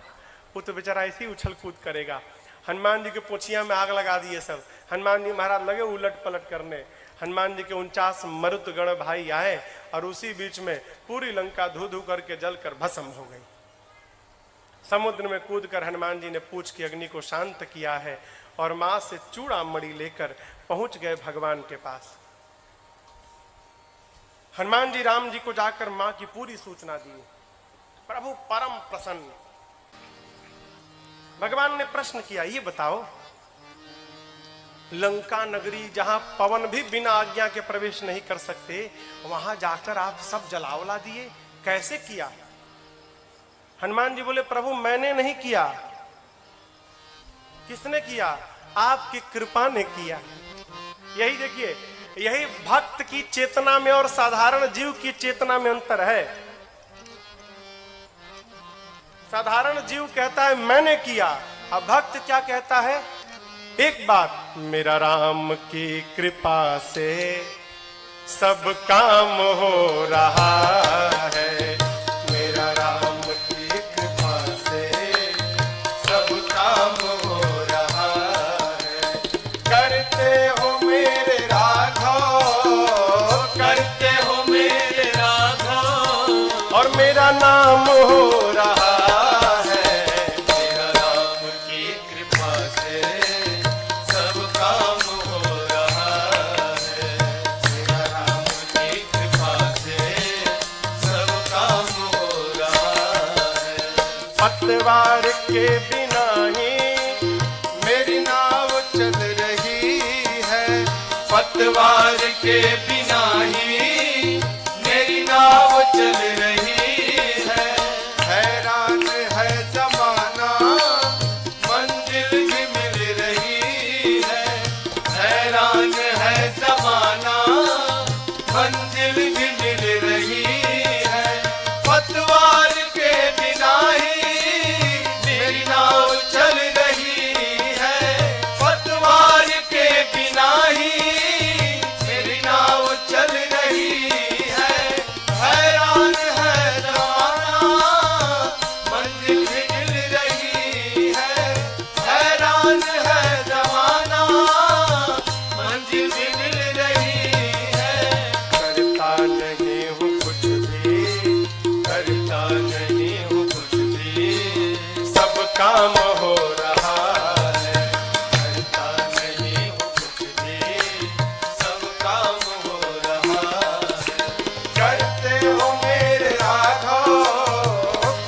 S1: वो तो बेचारा ऐसे ही उछल कूद करेगा। हनुमान जी के पोछिया में आग लगा दिए सब। हनुमान जी महाराज लगे उलट पलट करने। हनुमान जी के 49 मरुतगण भाई आए और उसी बीच में पूरी लंका धू धू करके जलकर भस्म हो गई। समुद्र में कूदकर हनुमान जी ने पूछ की अग्नि को शांत किया है और मां से चूड़ा मणि लेकर पहुंच गए भगवान के पास। हनुमान जी राम जी को जाकर मां की पूरी सूचना दी। प्रभु परम प्रसन्न। भगवान ने प्रश्न किया, ये बताओ, लंका नगरी जहां पवन भी बिना आज्ञा के प्रवेश नहीं कर सकते, वहां जाकर आप सब जलावला दिए, कैसे किया? हनुमान जी बोले, प्रभु मैंने नहीं किया। किसने किया? आपकी कृपा ने किया। यही देखिए, यही भक्त की चेतना में और साधारण जीव की चेतना में अंतर है। साधारण जीव कहता है मैंने किया, अब भक्त क्या कहता है? एक बात, मेरा राम की कृपा से सब काम हो रहा है, मेरा राम की कृपा से सब काम हो रहा है। करते हो मेरे राघव, करते हो मेरे राघव, और मेरा नाम पतवार के बिना ही
S2: मेरी नाव चल रही है,
S3: पतवार के बिना ही मेरी नाव चल रही है।
S2: हैरान है जमाना
S3: मंजिल भी मिल रही है, हैरान है जमाना मंजिल भी मिल रही है। पतवार के बिना ही मेरी नाव चल रही है, पतवार के बिना ही मेरी नाव चल रही है। हैरान है जमाना मंजिल भी मिल रही है, हैरान है जमाना मंजिल भी मिल रही है।
S1: करता नहीं हूँ कुछ भी,
S3: करता नहीं हूँ कुछ भी,
S1: सब काम हो रहा है।
S3: करता नहीं हूँ कुछ भी, सब काम हो रहा है।
S1: करते हो मेरे राघव,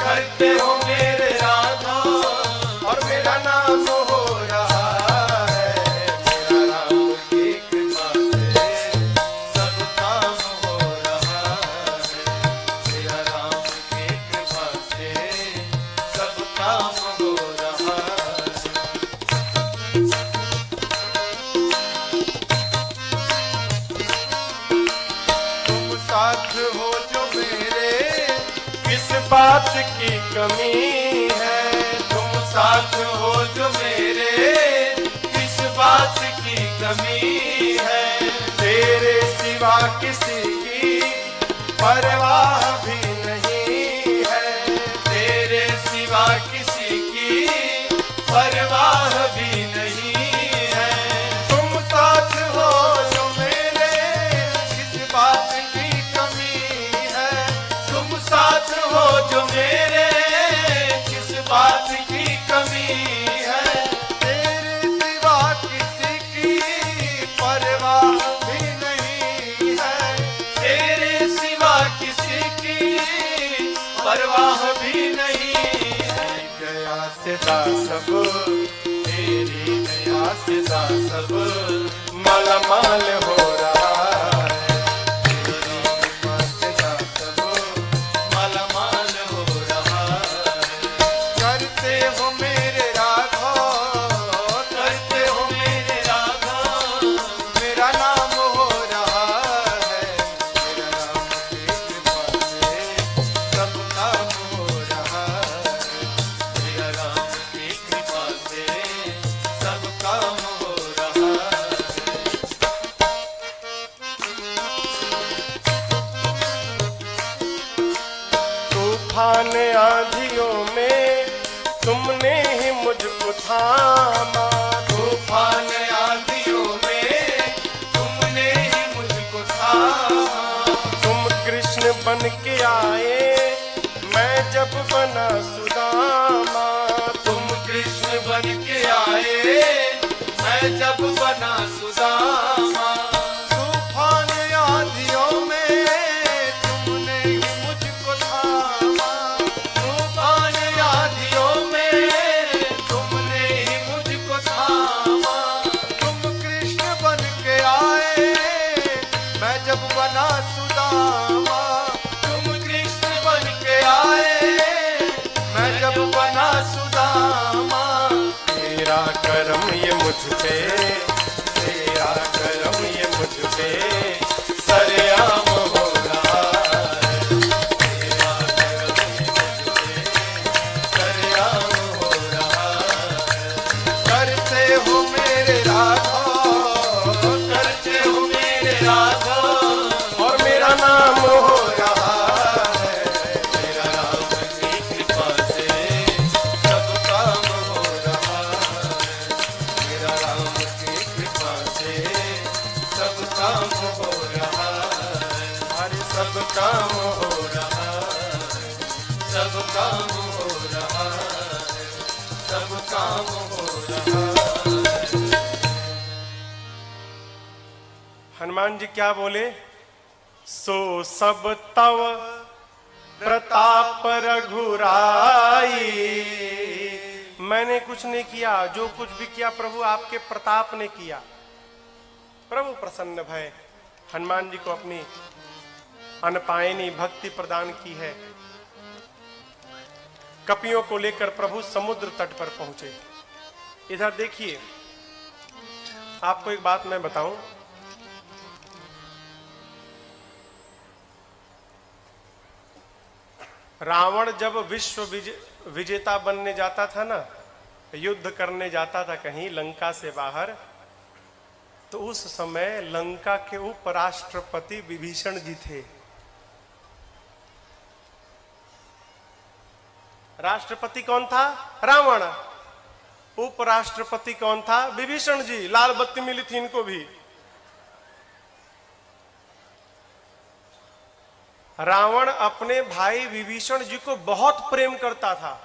S3: करते हो मेरे राघव
S1: और मेरा नाम हो रहा है। मेरा राम की
S3: कृपा से सब काम हो रहा है। तेरा राम की कृपा से सब काम हो रहा है।
S2: तुम साथ हो जो मेरे,
S1: किस बात की कमी है।
S3: तुम साथ हो जो मेरे, किस बात की कमी है।
S1: तेरे सिवा किसी की परवाह भी नहीं है।
S3: तेरे सिवा किसी की परवाह भी नहीं है।
S1: तुम साथ हो जो
S3: मेरे किस बात की कमी है। तुम साथ हो जो मेरे किस बात की कमी है।
S2: तेरे सिवा किसी की परवाह भी नहीं है।
S3: तेरे सिवा किसी की परवाह भी नहीं है।
S1: गया सिदा सब,
S3: तेरी दया से सब
S1: मालामाल हो रहा है।
S3: तेरी कृपा से सब मालामाल हो रहा है।
S2: करते हो मेरे राघव,
S3: करते हो मेरे राघव
S2: मेरा नाम हो रहा है। मेरा राम की कृपा से सब काम हो रहा है।
S3: तेरा राम की कृपा से सब काम हो रहा है।
S1: तूफान आंधियों में तुमने ही मुझको थामा।
S3: तूफान आंधियों में तुमने ही मुझको थामा।
S1: तुम कृष्ण बन के आए, मैं जब बना सुदामा।
S3: तुम कृष्ण बन के आए, मैं जब बना सुदामा।
S2: तूफान आंधियों में तुमने ही मुझको थामा।
S3: तूफान आंधियों में तुमने ही मुझको थामा।
S2: तुम कृष्ण बन के आए, मैं जब बना सुदामा।
S3: तुम कृष्ण बन के आए,
S2: मैं जब बना सुदामा।
S1: तेरा करम ये मुझ पे, तेरा करम ये मुझ पे सरेआम हो रहा है।
S3: तेरा करम ये मुझ पे सरेआम हो रहा है।
S2: करते हो मेरे राघव,
S3: करते हो मेरे राघव
S1: और मेरा नाम हो रहा है।
S3: तेरा राम की कृपा से सब काम हो रहा है। तेरा राम की कृपा से सब काम हो रहा है।
S1: हमारे सब
S3: काम हो रहा है, सब काम हो रहा है, सब काम हो रहा है।
S1: हनुमान जी क्या बोले? सो सब तव प्रताप रघुराई। मैंने कुछ नहीं किया, जो कुछ भी किया प्रभु आपके प्रताप ने किया। प्रभु प्रसन्न भय हनुमान जी को अपनी अनपायनी भक्ति प्रदान की है। कपियों को लेकर प्रभु समुद्र तट पर पहुंचे। इधर देखिए, आपको एक बात मैं बताऊं, रावण जब विश्व विजेता बनने जाता था ना, युद्ध करने जाता था कहीं लंका से बाहर, तो उस समय लंका के उपराष्ट्रपति विभीषण जी थे। राष्ट्रपति कौन था? रावण। उपराष्ट्रपति कौन था? विभीषण जी। लाल बत्ती मिली थी इनको भी। रावण अपने भाई विभीषण जी को बहुत प्रेम करता था।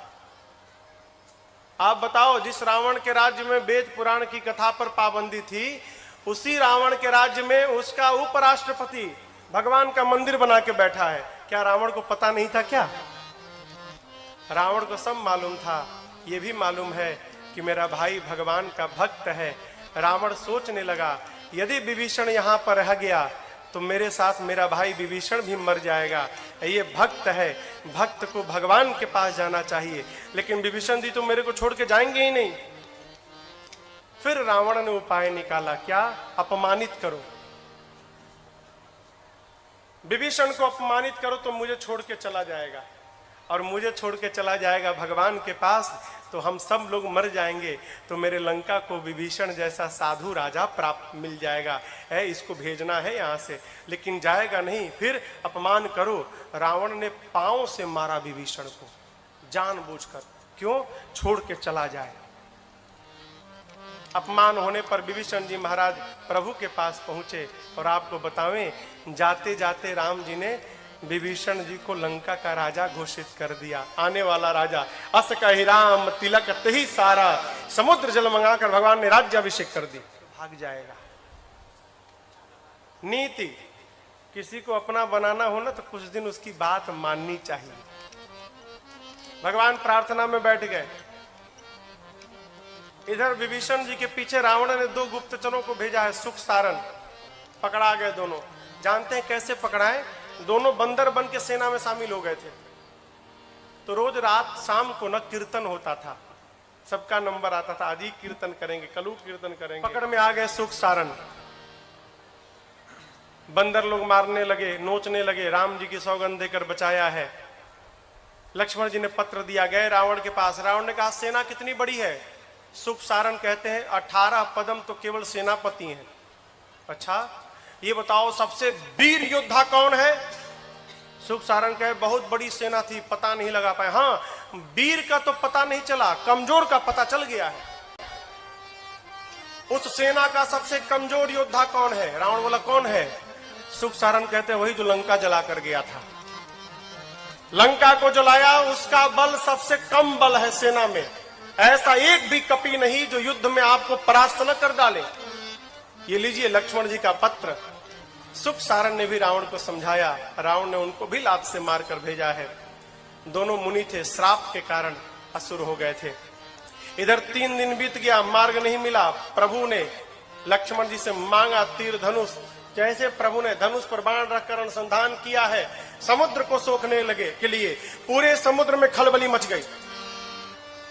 S1: आप बताओ, जिस रावण के राज्य में वेद पुराण की कथा पर पाबंदी थी, उसी रावण के राज्य में उसका उपराष्ट्रपति भगवान का मंदिर बना के बैठा है। क्या रावण को पता नहीं था क्या? रावण को सब मालूम था। यह भी मालूम है कि मेरा भाई भगवान का भक्त है। रावण सोचने लगा, यदि विभीषण यहां पर रह गया तो मेरे साथ मेरा भाई विभीषण भी मर जाएगा। ये भक्त है, भक्त को भगवान के पास जाना चाहिए, लेकिन विभीषण जी तो मेरे को छोड़ के जाएंगे ही नहीं। फिर रावण ने उपाय निकाला, क्या? अपमानित करो, विभीषण को अपमानित करो तो मुझे छोड़ के चला जाएगा, और मुझे छोड़ के चला जाएगा भगवान के पास तो हम सब लोग मर जाएंगे, तो मेरे लंका को विभीषण जैसा साधु राजा प्राप्त मिल जाएगा। है, इसको भेजना है यहां से, लेकिन जाएगा नहीं। फिर अपमान करो। रावण ने पांव से मारा विभीषण को जानबूझकर। क्यों? छोड़ के चला जाए। अपमान होने पर विभीषण जी महाराज प्रभु के पास पहुंचे, और आपको बतावें, जाते जाते राम जी ने विभीषण जी को लंका का राजा घोषित कर दिया। आने वाला राजा। अस कहि राम तिलक तही सारा, समुद्र जल मंगाकर भगवान ने राज्याभिषेक कर दी। भाग जाएगा। नीति, किसी को अपना बनाना हो ना तो कुछ दिन उसकी बात माननी चाहिए। भगवान प्रार्थना में बैठ गए। इधर विभीषण जी के पीछे रावण ने 2 गुप्तचरों को भेजा है, सुख सारन। पकड़ा गए दोनों। जानते हैं कैसे पकड़ाए? दोनों बंदर बन के सेना में शामिल हो गए थे। तो रोज रात शाम को न कीर्तन होता था, सबका नंबर आता था, आज ही कीर्तन करेंगे, कल कीर्तन करेंगे। पकड़ में आ गए सुख सारन। बंदर लोग मारने लगे, नोचने लगे। राम जी की सौगंध देकर बचाया है। लक्ष्मण जी ने पत्र दिया, गए रावण के पास। रावण ने कहा, सेना कितनी बड़ी है? सुख सारन कहते हैं 18 पदम तो केवल सेनापति हैं। अच्छा, ये बताओ सबसे वीर योद्धा कौन है? सुख सारन कहे, बहुत बड़ी सेना थी, पता नहीं लगा पाए। हाँ, वीर का तो पता नहीं चला, कमजोर का पता चल गया है। उस सेना का सबसे कमजोर योद्धा कौन है? रावण बोला, कौन है? सुख सारन कहते हैं, वही जो लंका जला कर गया था। लंका को जलाया, उसका बल सबसे कम बल है सेना में। ऐसा एक भी कपी नहीं जो युद्ध में आपको परास्त न कर डाले। ये लीजिए लक्ष्मण जी का पत्र। सुख सारन ने भी रावण को समझाया। रावण ने उनको भी लात से मारकर भेजा है। दोनों मुनि थे, श्राप के कारण असुर हो गए थे। इधर 3 दिन बीत गया, मार्ग नहीं मिला। प्रभु ने लक्ष्मण जी से मांगा तीर धनुष। जैसे प्रभु ने धनुष पर बाण रखकर अनुसंधान किया है, समुद्र को सोखने लगे के लिए पूरे समुद्र में खलबली मच गई।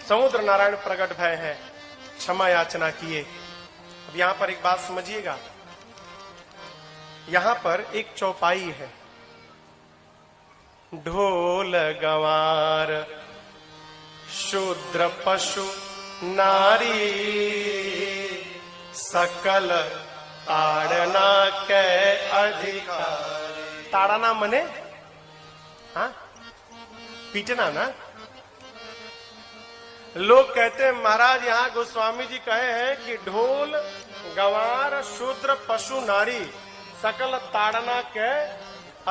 S1: समुद्र नारायण प्रकट भय है, क्षमा याचना किए। अब यहां पर एक बात समझिएगा, यहां पर एक चौपाई है। ढोल गंवार शूद्र पशु नारी, सकल ताड़ना के अधिकारी। ताड़ना मने हाँ पीटना ना। लोग कहते हैं महाराज यहाँ गोस्वामी जी कहे हैं कि ढोल गंवार शूद्र पशु नारी सकल ताड़ना के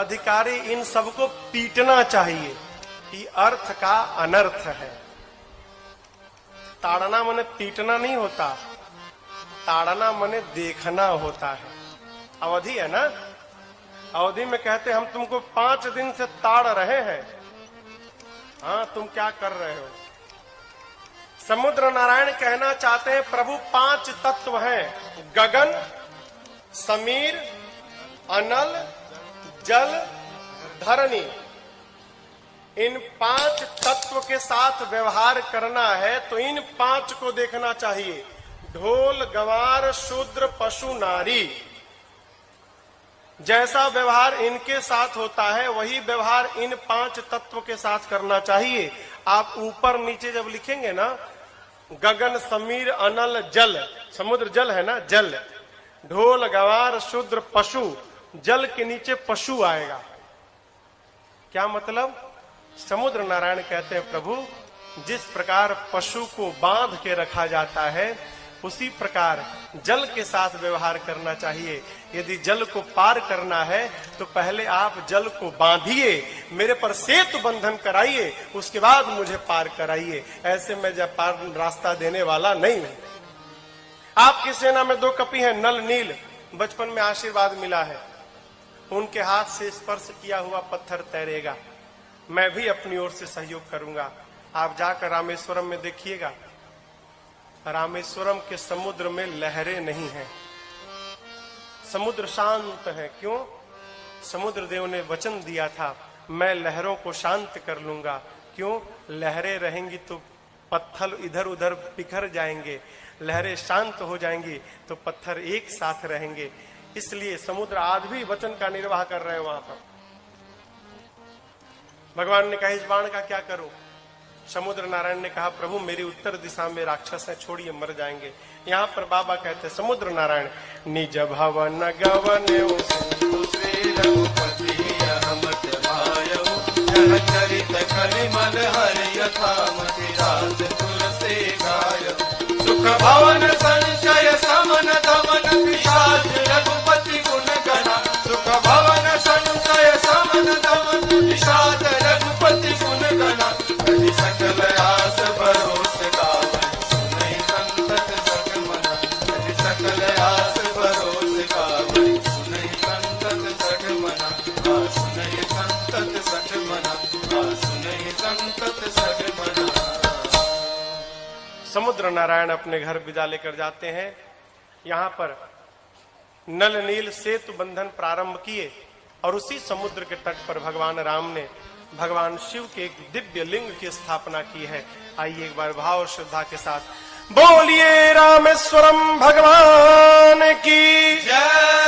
S1: अधिकारी, इन सबको पीटना चाहिए। ये अर्थ का अनर्थ है। ताड़ना मने पीटना नहीं होता, ताड़ना मने देखना होता है। अवधि है ना, अवधि में कहते हम तुमको 5 दिन से ताड़ रहे हैं, हाँ, तुम क्या कर रहे हो? समुद्र नारायण कहना चाहते हैं प्रभु 5 तत्व हैं, गगन, समीर, अनल, जल, धरणी। इन 5 तत्व के साथ व्यवहार करना है तो इन 5 को देखना चाहिए। ढोल, गंवार, शूद्र, पशु, नारी। जैसा व्यवहार इनके साथ होता है वही व्यवहार इन 5 तत्व के साथ करना चाहिए। आप ऊपर नीचे जब लिखेंगे ना, गगन, समीर, अनल, जल, समुद्र जल है ना, जल, ढोल, गंवार, शूद्र, पशु, जल के नीचे पशु आएगा। क्या मतलब? समुद्र नारायण कहते हैं प्रभु जिस प्रकार पशु को बांध के रखा जाता है उसी प्रकार जल के साथ व्यवहार करना चाहिए। यदि जल को पार करना है तो पहले आप जल को बांधिए, मेरे पर सेतु बंधन कराइए, उसके बाद मुझे पार कराइए। ऐसे मैं जब पार रास्ता देने वाला नहीं हूं। आपकी सेना में 2 कपि हैं, नल, नील, बचपन में आशीर्वाद मिला है, उनके हाथ से स्पर्श किया हुआ पत्थर तैरेगा। मैं भी अपनी ओर से सहयोग करूंगा। आप जाकर रामेश्वरम में देखिएगा, रामेश्वरम के समुद्र में लहरें नहीं हैं, समुद्र शांत है। क्यों? समुद्र देव ने वचन दिया था मैं लहरों को शांत कर लूंगा। क्यों? लहरें रहेंगी तो पत्थर इधर उधर बिखर जाएंगे, लहरें शांत हो जाएंगी तो पत्थर एक साथ रहेंगे। इसलिए समुद्र आज भी वचन का निर्वाह कर रहे हैं वहां पर। भगवान ने कहा इस बाण का क्या करूं? समुद्र नारायण ने कहा प्रभु मेरी उत्तर दिशा में राक्षस है, छोड़िए, मर जाएंगे। यहाँ पर बाबा कहते हैं समुद्र नारायण निज भवन गवन
S3: श्री रघुपति अहमत भायौ, यह चरित कलिमल हरि यथामति रास तुलसी गायौ। सुख भवन संशय समन दमन पिशाच रघुपति गुण गणा, सुख भवन संशय समन दमन पिशाच रघुपति गुण गणा। हरि सकल आस भरोस गावै, सुनै संतत सठ मना, हरि सकल आस भरोस गावै, सुनै संतत सठ मना, सुनै संतत सठ मना, सुनै संतत सठ मना।
S1: समुद्र नारायण अपने घर विदा लेकर जाते हैं। यहाँ पर नल नील सेतु बंधन प्रारंभ किए और उसी समुद्र के तट पर भगवान राम ने भगवान शिव के एक दिव्य लिंग की स्थापना की है। आइए एक बार भाव और श्रद्धा के साथ बोलिए रामेश्वरम भगवान की
S3: जय।